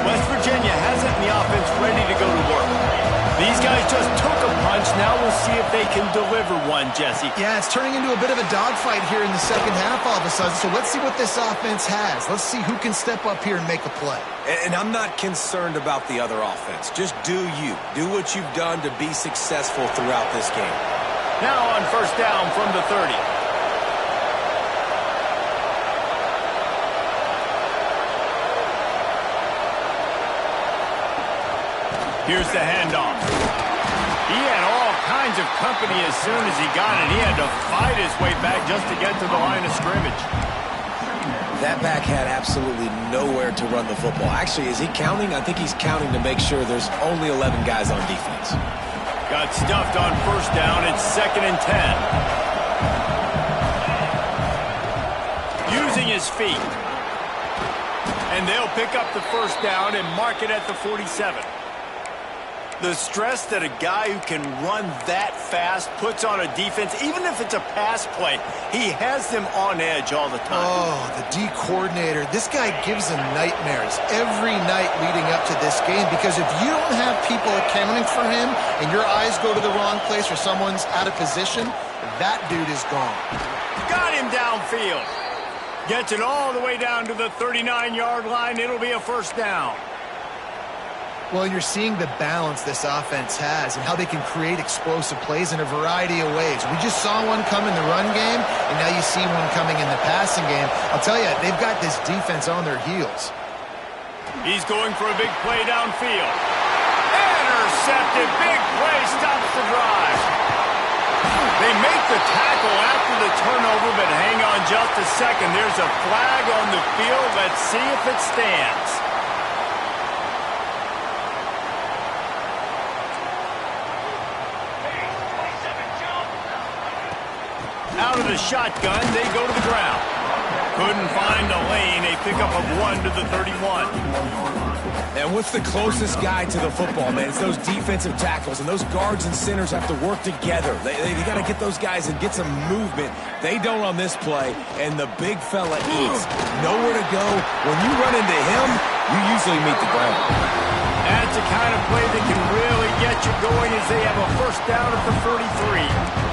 Speaker 1: West Virginia has it in the offense ready to go to work. These guys just took a punch. Now we'll see if they can deliver one, Jesse.
Speaker 3: Yeah, it's turning into a bit of a dogfight here in the second half all of a sudden. So let's see what this offense has. Let's see who can step up here and make a play.
Speaker 2: And I'm not concerned about the other offense. Just do you. Do what you've done to be successful throughout this game.
Speaker 1: Now on first down from the 30. Here's the handoff. He had all kinds of company as soon as he got it. He had to fight his way back just to get to the line of scrimmage.
Speaker 2: That back had absolutely nowhere to run the football. Actually, is he counting? I think he's counting to make sure there's only 11 guys on defense.
Speaker 1: Got stuffed on first down. It's 2nd and 10. Using his feet. And they'll pick up the first down and mark it at the 47. The stress that a guy who can run that fast puts on a defense, even if it's a pass play, he has them on edge all the time.
Speaker 3: Oh, the D coordinator. This guy gives them nightmares every night leading up to this game, because if you don't have people accounting for him and your eyes go to the wrong place or someone's out of position, that dude is gone.
Speaker 1: Got him downfield. Gets it all the way down to the 39-yard line. It'll be a first down.
Speaker 3: Well, you're seeing the balance this offense has and how they can create explosive plays in a variety of ways. We just saw one come in the run game, and now you see one coming in the passing game. I'll tell you, they've got this defense on their heels.
Speaker 1: He's going for a big play downfield. Intercepted. Big play stops the drive. They make the tackle after the turnover, but hang on just a second. There's a flag on the field. Let's see if it stands. Out of the shotgun, they go to the ground. Couldn't find a lane. A pickup of 1 to the 31.
Speaker 2: And what's the closest guy to the football, man? It's those defensive tackles, and those guards and centers have to work together. They got to get those guys and get some movement. They don't on this play, and the big fella eats. Nowhere to go. When you run into him, you usually meet the ground.
Speaker 1: That's the kind of play that can really get you going as they have a first down at the 43.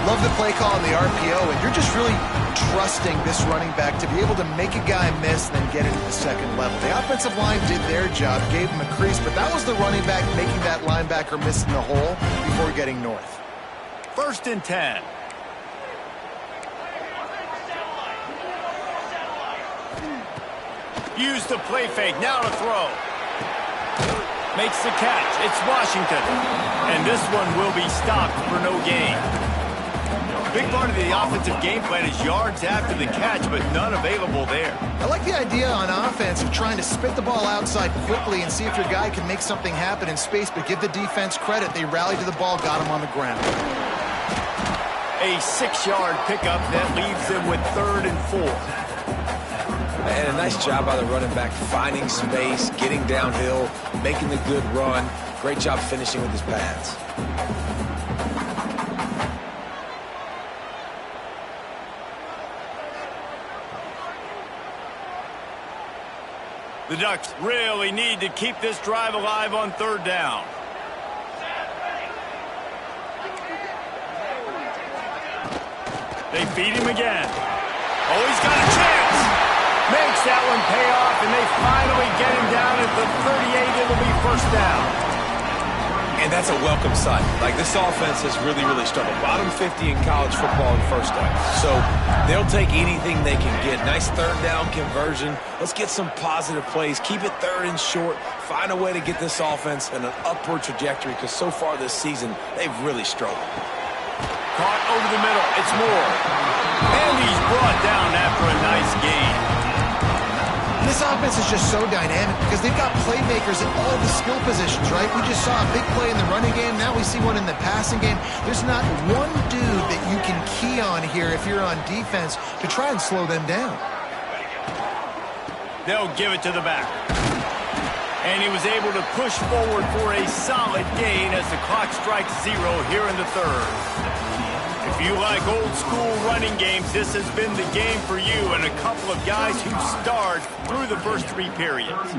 Speaker 3: Love the play call on the RPO, and you're just really trusting this running back to be able to make a guy miss and then get into the second level. The offensive line did their job, gave him a crease, but that was the running back making that linebacker miss in the hole before getting north.
Speaker 1: 1st and 10. Use the play fake, now to throw. Makes the catch, it's Washington. And this one will be stopped for no gain. Big part of the offensive game plan is yards after the catch, but none available there.
Speaker 3: I like the idea on offense of trying to spit the ball outside quickly and see if your guy can make something happen in space, but give the defense credit. They rallied to the ball, got him on the ground.
Speaker 1: A 6-yard pickup that leaves them with 3rd and 4.
Speaker 2: And a nice job by the running back, finding space, getting downhill, making the good run. Great job finishing with his pads.
Speaker 1: The Ducks really need to keep this drive alive on 3rd down. They feed him again. Oh, he's got a chance. Makes that one pay off, and they finally get him down at the 38. It'll be first down.
Speaker 2: And that's a welcome sight. Like, this offense has really struggled. Bottom 50 in college football in first down. So they'll take anything they can get. Nice 3rd down conversion. Let's get some positive plays. Keep it 3rd and short. Find a way to get this offense in an upward trajectory, because so far this season, they've really struggled.
Speaker 1: Caught over the middle. It's Moore. And he's brought down after a nice gain.
Speaker 3: This offense is just so dynamic because they've got playmakers in all the skill positions, right? We just saw a big play in the running game. Now we see one in the passing game. There's not one dude that you can key on here if you're on defense to try and slow them down.
Speaker 1: They'll give it to the back. And he was able to push forward for a solid gain as the clock strikes 0 here in the 3rd. If you like old-school running games, this has been the game for you and a couple of guys who starred through the first 3 periods.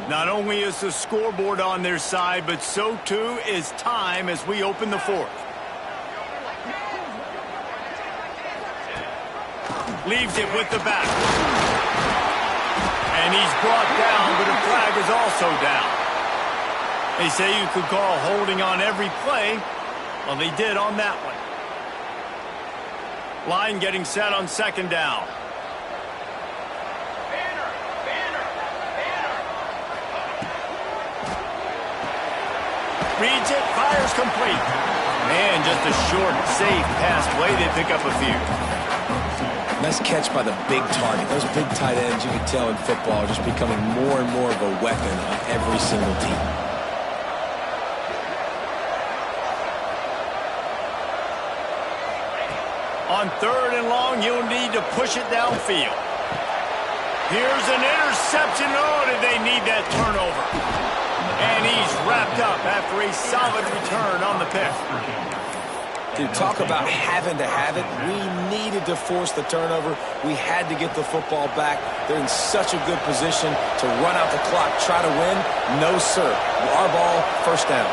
Speaker 1: Not only is the scoreboard on their side, but so too is time as we open the 4th. Leaves it with the back. And he's brought down, but a flag is also down. They say you could call holding on every play. Well, they did on that one. Line getting set on second down. Reads it, fires complete. Man, just a short, safe pass play. They pick up a few.
Speaker 2: Nice catch by the big target. Those big tight ends, you can tell in football, are just becoming more and more of a weapon on every single team.
Speaker 1: On 3rd and long, you'll need to push it downfield. Here's an interception. Oh, did they need that turnover? And he's wrapped up after a solid return on the pick.
Speaker 2: Dude, talk about having to have it. We needed to force the turnover. We had to get the football back. They're in such a good position to run out the clock, try to win. No, sir. Our ball, first down.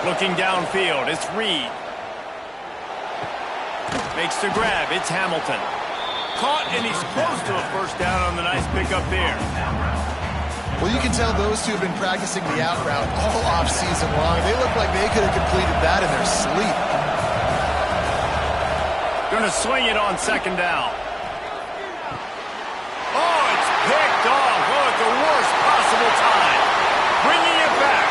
Speaker 1: Looking downfield, it's Reed. Makes the grab, it's Hamilton. Caught, and he's close to a first down on the nice pickup there.
Speaker 3: Well, you can tell those two have been practicing the out route all off-season long. They look like they could have completed that in their sleep.
Speaker 1: Gonna swing it on second down. Oh, it's picked off. Oh, at the worst possible time. Bringing it back.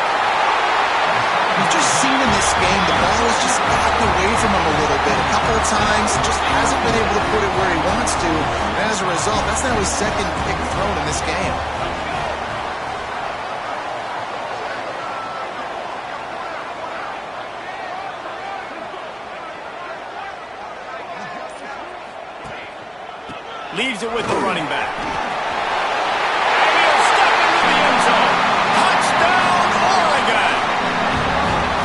Speaker 3: We've just seen in this game the ball has just gotten away from him a little bit. A couple of times, just hasn't been able to put it where he wants to. And as a result, that's now his second pick thrown in this game.
Speaker 1: Leaves it with the running back. And he'll step into the end zone. Touchdown, Oregon!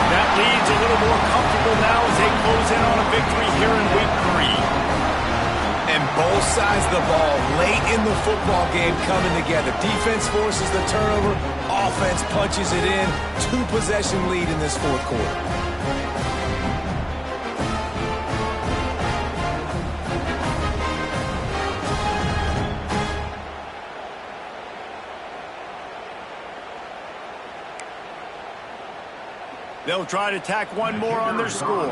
Speaker 1: That lead's a little more comfortable now as they close in on a victory here in week 3.
Speaker 2: And both sides of the ball late in the football game coming together. Defense forces the turnover. Offense punches it in. 2-possession lead in this fourth quarter.
Speaker 1: They'll try to tack one more on their score.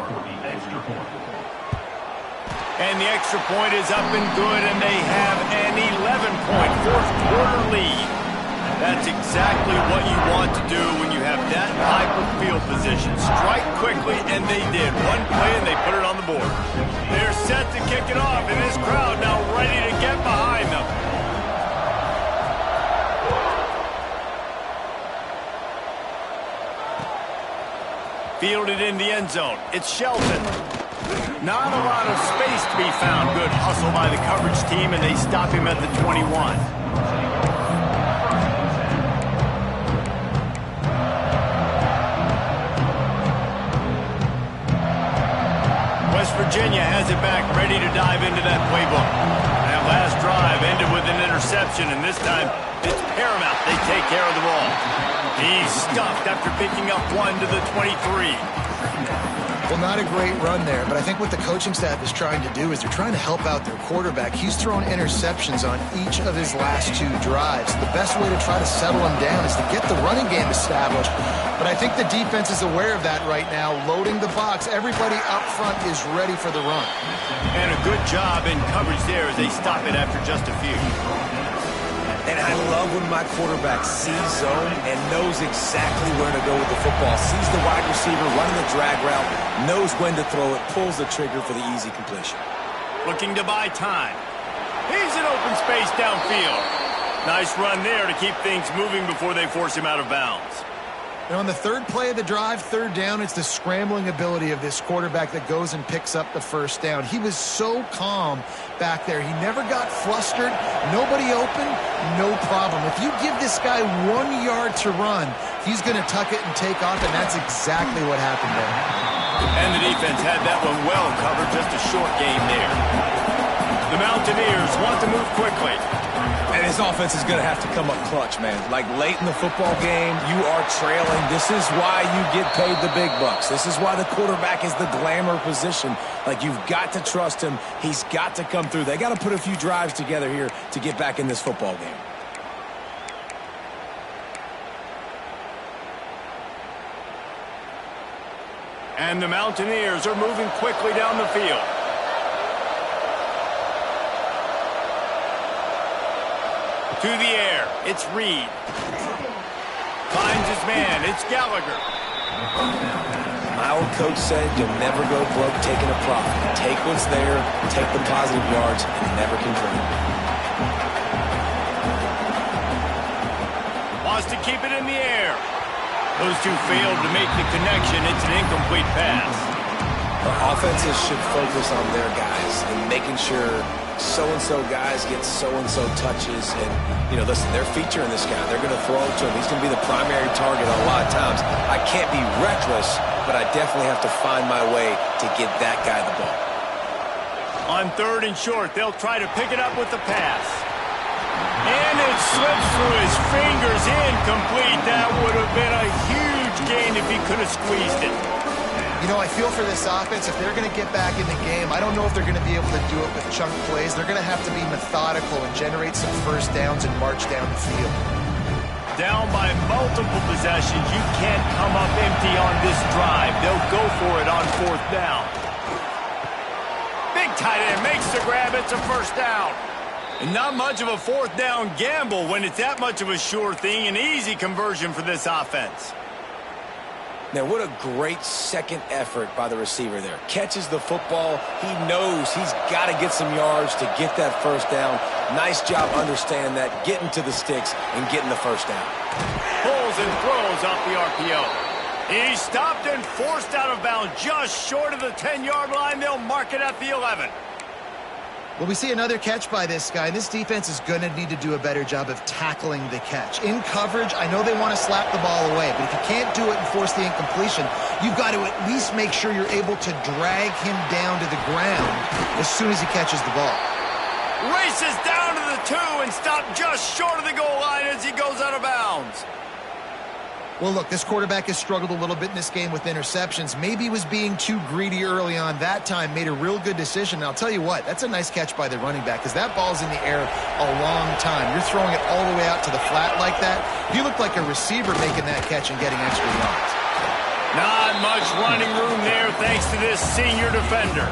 Speaker 1: And the extra point is up and good, and they have an 11-point fourth quarter lead. That's exactly what you want to do when you have that type of field position. Strike quickly, and they did. One play, and they put it on the board. They're set to kick it off, and this crowd now ready to get behind them. Fielded in the end zone. It's Shelton. Not a lot of space to be found. Good hustle by the coverage team, and they stop him at the 21. West Virginia has it back, ready to dive into that playbook. That last drive ended with an interception, and this time it's paramount they take care of the ball. He's stuffed after picking up one to the 23.
Speaker 3: Well, not a great run there, but I think what the coaching staff is trying to do is they're trying to help out their quarterback. He's thrown interceptions on each of his last 2 drives. The best way to try to settle him down is to get the running game established. But I think the defense is aware of that right now, loading the box. Everybody up front is ready for the run.
Speaker 1: And a good job in coverage there as they stop it after just a few.
Speaker 2: And I love when my quarterback sees zone and knows exactly where to go with the football. Sees the wide receiver running the drag route, knows when to throw it, pulls the trigger for the easy completion.
Speaker 1: Looking to buy time. He's in open space downfield. Nice run there to keep things moving before they force him out of bounds.
Speaker 3: And on the 3rd play of the drive, 3rd down, it's the scrambling ability of this quarterback that goes and picks up the first down. He was so calm back there. He never got flustered. Nobody open, no problem. If you give this guy 1 yard to run, he's going to tuck it and take off, and that's exactly what happened there.
Speaker 1: And the defense had that one well covered, just a short game there. The Mountaineers want to move quickly.
Speaker 2: And his offense is going to have to come up clutch, man. Like late in the football game, you are trailing. This is why you get paid the big bucks. This is why the quarterback is the glamour position. Like, you've got to trust him. He's got to come through. They got to put a few drives together here to get back in this football game.
Speaker 1: And the Mountaineers are moving quickly down the field. To the air, it's Reed. Finds his man, it's Gallagher.
Speaker 2: My old coach said you'll never go broke taking a profit. Take what's there, take the positive yards, and you never can dream.
Speaker 1: Wants to keep it in the air. Those two failed to make the connection. It's an incomplete pass.
Speaker 2: The offenses should focus on their guys and making sure so-and-so guys get so-and-so touches. And, you know, listen, they're featuring this guy. They're going to throw it to him. He's going to be the primary target a lot of times. I can't be reckless, but I definitely have to find my way to get that guy the ball.
Speaker 1: On 3rd and short, they'll try to pick it up with the pass. And it slips through his fingers, incomplete. That would have been a huge gain if he could have squeezed it.
Speaker 3: You know, I feel for this offense, if they're going to get back in the game, I don't know if they're going to be able to do it with chunk plays. They're going to have to be methodical and generate some first downs and march down the field.
Speaker 1: Down by multiple possessions, you can't come up empty on this drive. They'll go for it on 4th down. Big tight end makes the grab. It's a first down. And not much of a 4th down gamble when it's that much of a sure thing. An easy conversion for this offense.
Speaker 2: Now, what a great second effort by the receiver there. Catches the football. He knows he's got to get some yards to get that first down. Nice job understanding that, getting to the sticks and getting the first down.
Speaker 1: Pulls and throws off the RPO. He's stopped and forced out of bounds just short of the 10-yard line. They'll mark it at the 11.
Speaker 3: Well, we see another catch by this guy. This defense is going to need to do a better job of tackling the catch. In coverage, I know they want to slap the ball away, but if you can't do it and force the incompletion, you've got to at least make sure you're able to drag him down to the ground as soon as he catches the ball.
Speaker 1: Races down to the 2 and stopped just short of the goal line as he goes out of bounds.
Speaker 3: Well, look, this quarterback has struggled a little bit in this game with interceptions. Maybe he was being too greedy early on. That time made a real good decision. And I'll tell you what, that's a nice catch by the running back because that ball's in the air a long time. You're throwing it all the way out to the flat like that. You look like a receiver making that catch and getting extra yards.
Speaker 1: Not much running room there thanks to this senior defender.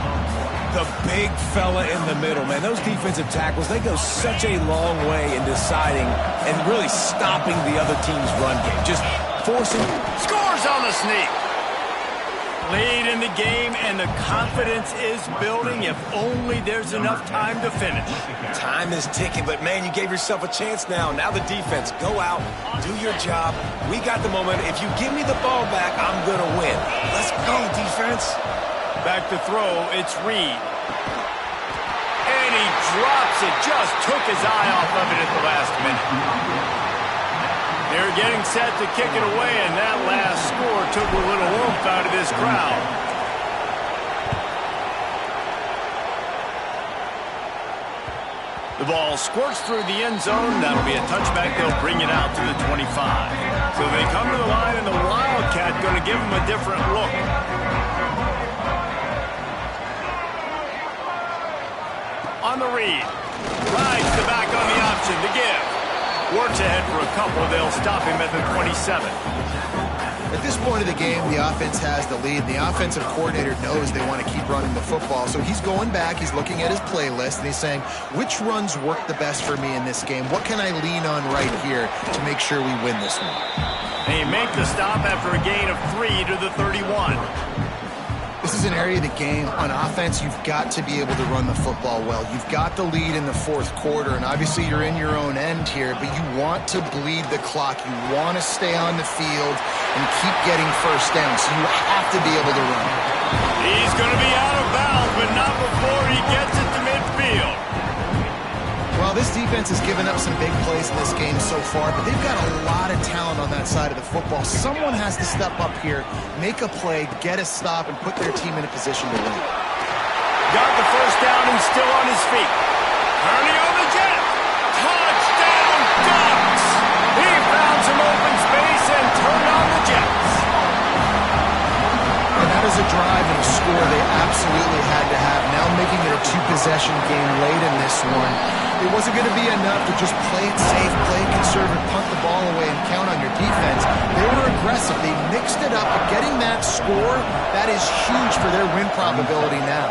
Speaker 2: The big fella in the middle, man. Those defensive tackles, they go such a long way in deciding and really stopping the other team's run game. Just forcing.
Speaker 1: Scores on the sneak. Lead in the game, and the confidence is building if only there's enough time to finish.
Speaker 2: Time is ticking, but, man, you gave yourself a chance now. Now the defense, go out, do your job. We got the moment. If you give me the ball back, I'm going to win. Let's go, defense.
Speaker 1: Back to throw, it's Reed. And he drops it, just took his eye off of it at the last minute. They're getting set to kick it away, and that last score took a little oomph out of this crowd. The ball squirts through the end zone. That'll be a touchback. They'll bring it out to the 25. So they come to the line, and the Wildcat going to give them a different look. On the read. Rides the back on the option to give. Works ahead for a couple. They'll stop him at the 27.
Speaker 3: At this point of the game, the offense has the lead. The offensive coordinator knows they want to keep running the football. So he's going back, he's looking at his playlist, and he's saying, which runs work the best for me in this game? What can I lean on right here to make sure we win this one?
Speaker 1: They make the stop after a gain of 3 to the 31.
Speaker 3: This is an area of the game on offense you've got to be able to run the football well. You've got the lead in the 4th quarter, and obviously you're in your own end here, but you want to bleed the clock. You want to stay on the field and keep getting first down, so you have to be able to run.
Speaker 1: He's going to be out of bounds, but not before he gets it to midfield.
Speaker 3: Well, this defense has given up some big plays in this game so far, but they've got a lot of talent on that side of the football. Someone has to step up here, make a play, get a stop, and put their team in a position to win.
Speaker 1: Got the first down and still on his feet. Early on the jet. Touchdown, Ducks! He found some open space and turned on the Jets.
Speaker 3: And that is a drive and a score they absolutely had to have. Now making it a 2-possession game late in this one. It wasn't going to be enough to just play it safe, play it conservative, punt the ball away, and count on your defense. They were aggressive. They mixed it up. But getting that score, that is huge for their win probability now.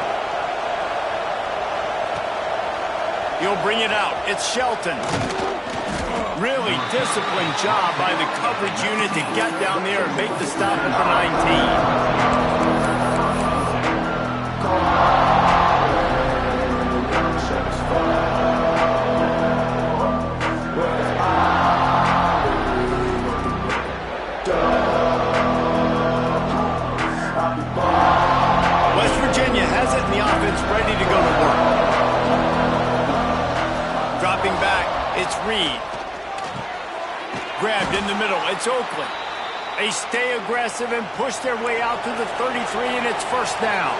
Speaker 1: He'll bring it out. It's Shelton. Really disciplined job by the coverage unit to get down there and make the stop at the 19. West Virginia has it in the offense ready to go to work. Dropping back, it's Reed. Grabbed in the middle, it's Oakland. They stay aggressive and push their way out to the 33, and it's first down.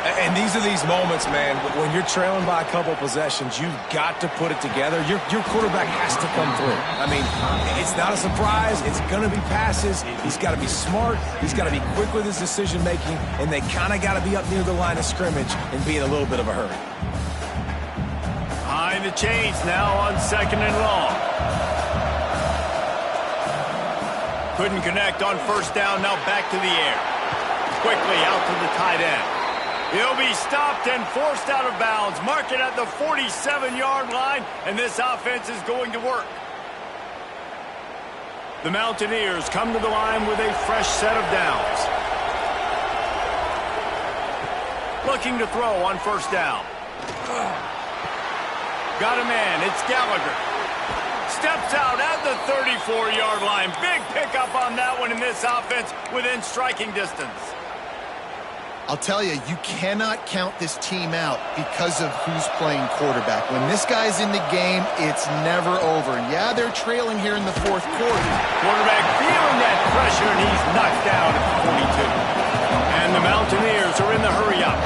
Speaker 2: And these are these moments, man, when you're trailing by a couple possessions, you've got to put it together. Your quarterback has to come through. I mean, it's not a surprise. It's going to be passes. He's got to be smart. He's got to be quick with his decision-making, and they kind of got to be up near the line of scrimmage and be in a little bit of a hurry.
Speaker 1: Behind the chains now on 2nd and long. Couldn't connect on first down, now back to the air. Quickly out to the tight end. He'll be stopped and forced out of bounds. Mark it at the 47-yard line, and this offense is going to work. The Mountaineers come to the line with a fresh set of downs. Looking to throw on first down. Got a man, it's Gallagher. Steps out at the 34-yard line. Big pickup on that one in this offense within striking distance.
Speaker 3: I'll tell you, you cannot count this team out because of who's playing quarterback. When this guy's in the game, it's never over. And yeah, they're trailing here in the fourth quarter.
Speaker 1: Quarterback feeling that pressure, and he's knocked down at the 42. And the Mountaineers are in the hurry-up.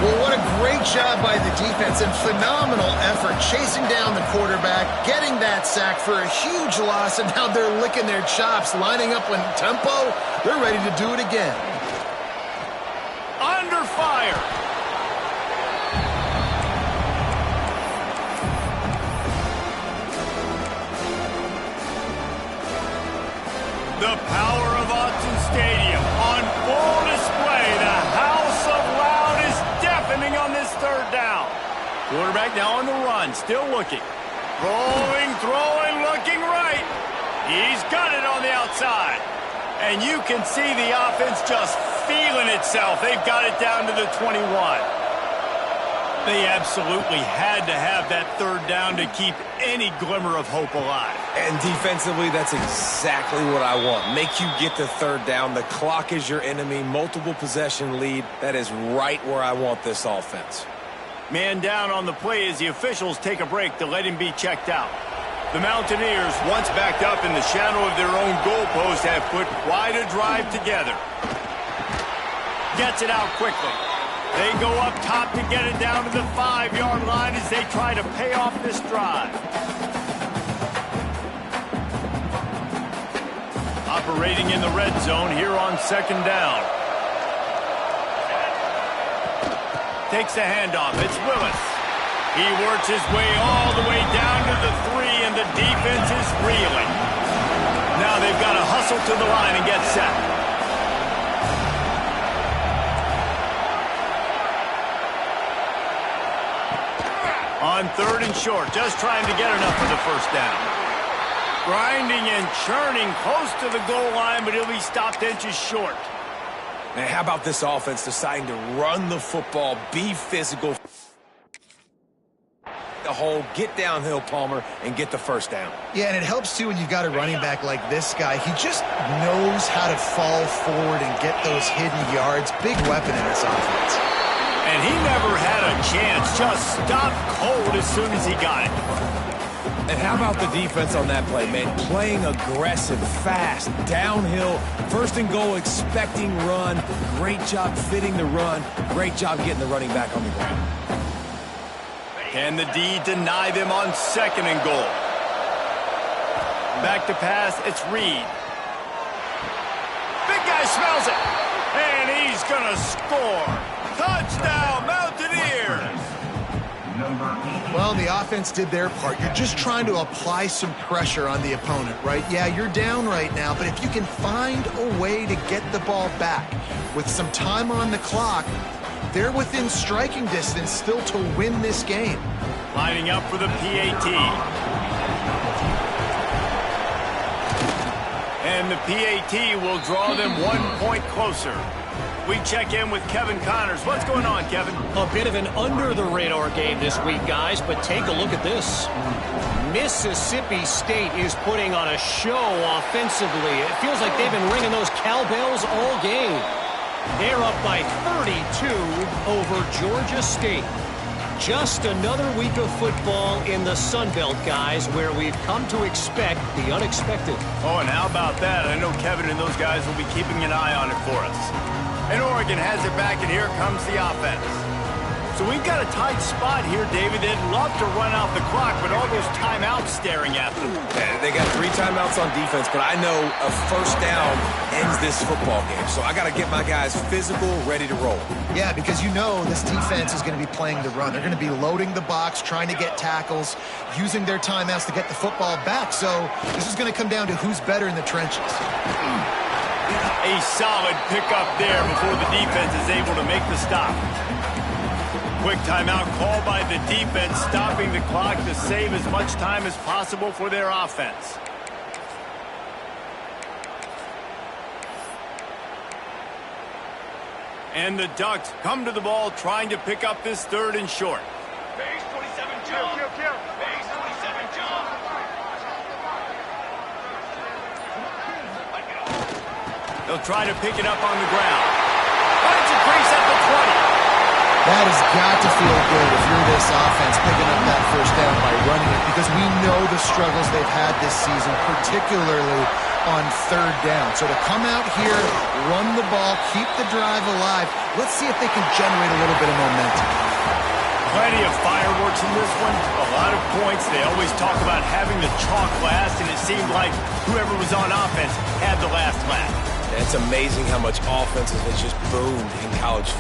Speaker 3: Well, what a great job by the defense and phenomenal effort chasing down the quarterback, getting that sack for a huge loss, and now they're licking their chops, lining up in tempo. They're ready to do it again.
Speaker 1: Under fire. The power of Autzen Stadium on full display. The House of Loud is deafening on this third down. Quarterback now on the run, still looking. Throwing, looking right. He's got it on the outside. And you can see the offense just feeling itself. They've got it down to the 21. They absolutely had to have that third down to keep any glimmer of hope alive.
Speaker 2: And defensively, that's exactly what I want. Make you get the third down. The clock is your enemy. Multiple possession lead. That is right where I want this offense.
Speaker 1: Man down on the play as the officials take a break to let him be checked out. The Mountaineers, once backed up in the shadow of their own goalpost, have put quite a drive together. Gets it out quickly. They go up top to get it down to the 5-yard line as they try to pay off this drive. Operating in the red zone here on 2nd down. Takes the handoff. It's Willis. He works his way all the way down to the 3, and the defense is reeling. Now they've got to hustle to the line and get set. On 3rd and short, just trying to get enough for the first down. Grinding and churning close to the goal line, but he'll be stopped inches short.
Speaker 2: Man, how about this offense deciding to run the football, be physical, the hole, get downhill, Palmer, and get the first down.
Speaker 3: Yeah, and it helps, too, when you've got a running back like this guy. He just knows how to fall forward and get those hidden yards. Big weapon in this offense.
Speaker 1: And he never had a chance. Just stopped cold as soon as he got it.
Speaker 2: And how about the defense on that play, man? Playing aggressive, fast, downhill, 1st and goal, expecting run. Great job fitting the run. Great job getting the running back on the ground.
Speaker 1: Can the D deny them on 2nd and goal? Back to pass, it's Reed. Big guy smells it. And he's going to score. Touchdown, Mountaineers.
Speaker 5: number 80.
Speaker 3: Well, the offense did their part. You're just trying to apply some pressure on the opponent, right? Yeah, you're down right now, but if you can find a way to get the ball back with some time on the clock, they're within striking distance still to win this game.
Speaker 1: Lining up for the PAT. And the PAT will draw them 1 point closer. We check in with Kevin Connors. What's going on, Kevin?
Speaker 4: A bit of an under-the-radar game this week, guys, but take a look at this. Mississippi State is putting on a show offensively. It feels like they've been ringing those cowbells all game. They're up by 32 over Georgia State. Just another week of football in the Sun Belt, guys, where we've come to expect the unexpected.
Speaker 1: Oh, and how about that? I know Kevin and those guys will be keeping an eye on it for us. And Oregon has it back, and here comes the offense. So we've got a tight spot here, David. They'd love to run out the clock, but all those timeouts staring at them.
Speaker 2: Yeah, they got 3 timeouts on defense, but I know a first down ends this football game. So I got to get my guys physical, ready to roll.
Speaker 3: Yeah, because you know this defense is going to be playing the run. They're going to be loading the box, trying to get tackles, using their timeouts to get the football back. So this is going to come down to who's better in the trenches.
Speaker 1: A solid pickup there before the defense is able to make the stop. Quick timeout called by the defense, stopping the clock to save as much time as possible for their offense. And the Ducks come to the ball trying to pick up this 3rd and short.
Speaker 6: Base 27 jump. Base 27 jump.
Speaker 1: They'll try to pick it up on the ground. Finds a crease at the 20.
Speaker 3: That has got to feel good if you're this offense picking up that first down by running it, because we know the struggles they've had this season, particularly on 3rd down. So to come out here, run the ball, keep the drive alive, let's see if they can generate a little bit of momentum.
Speaker 1: Plenty of fireworks in this one. A lot of points. They always talk about having the chalk last, and it seemed like whoever was on offense had the last laugh.
Speaker 2: It's amazing how much offense has just boomed in college football.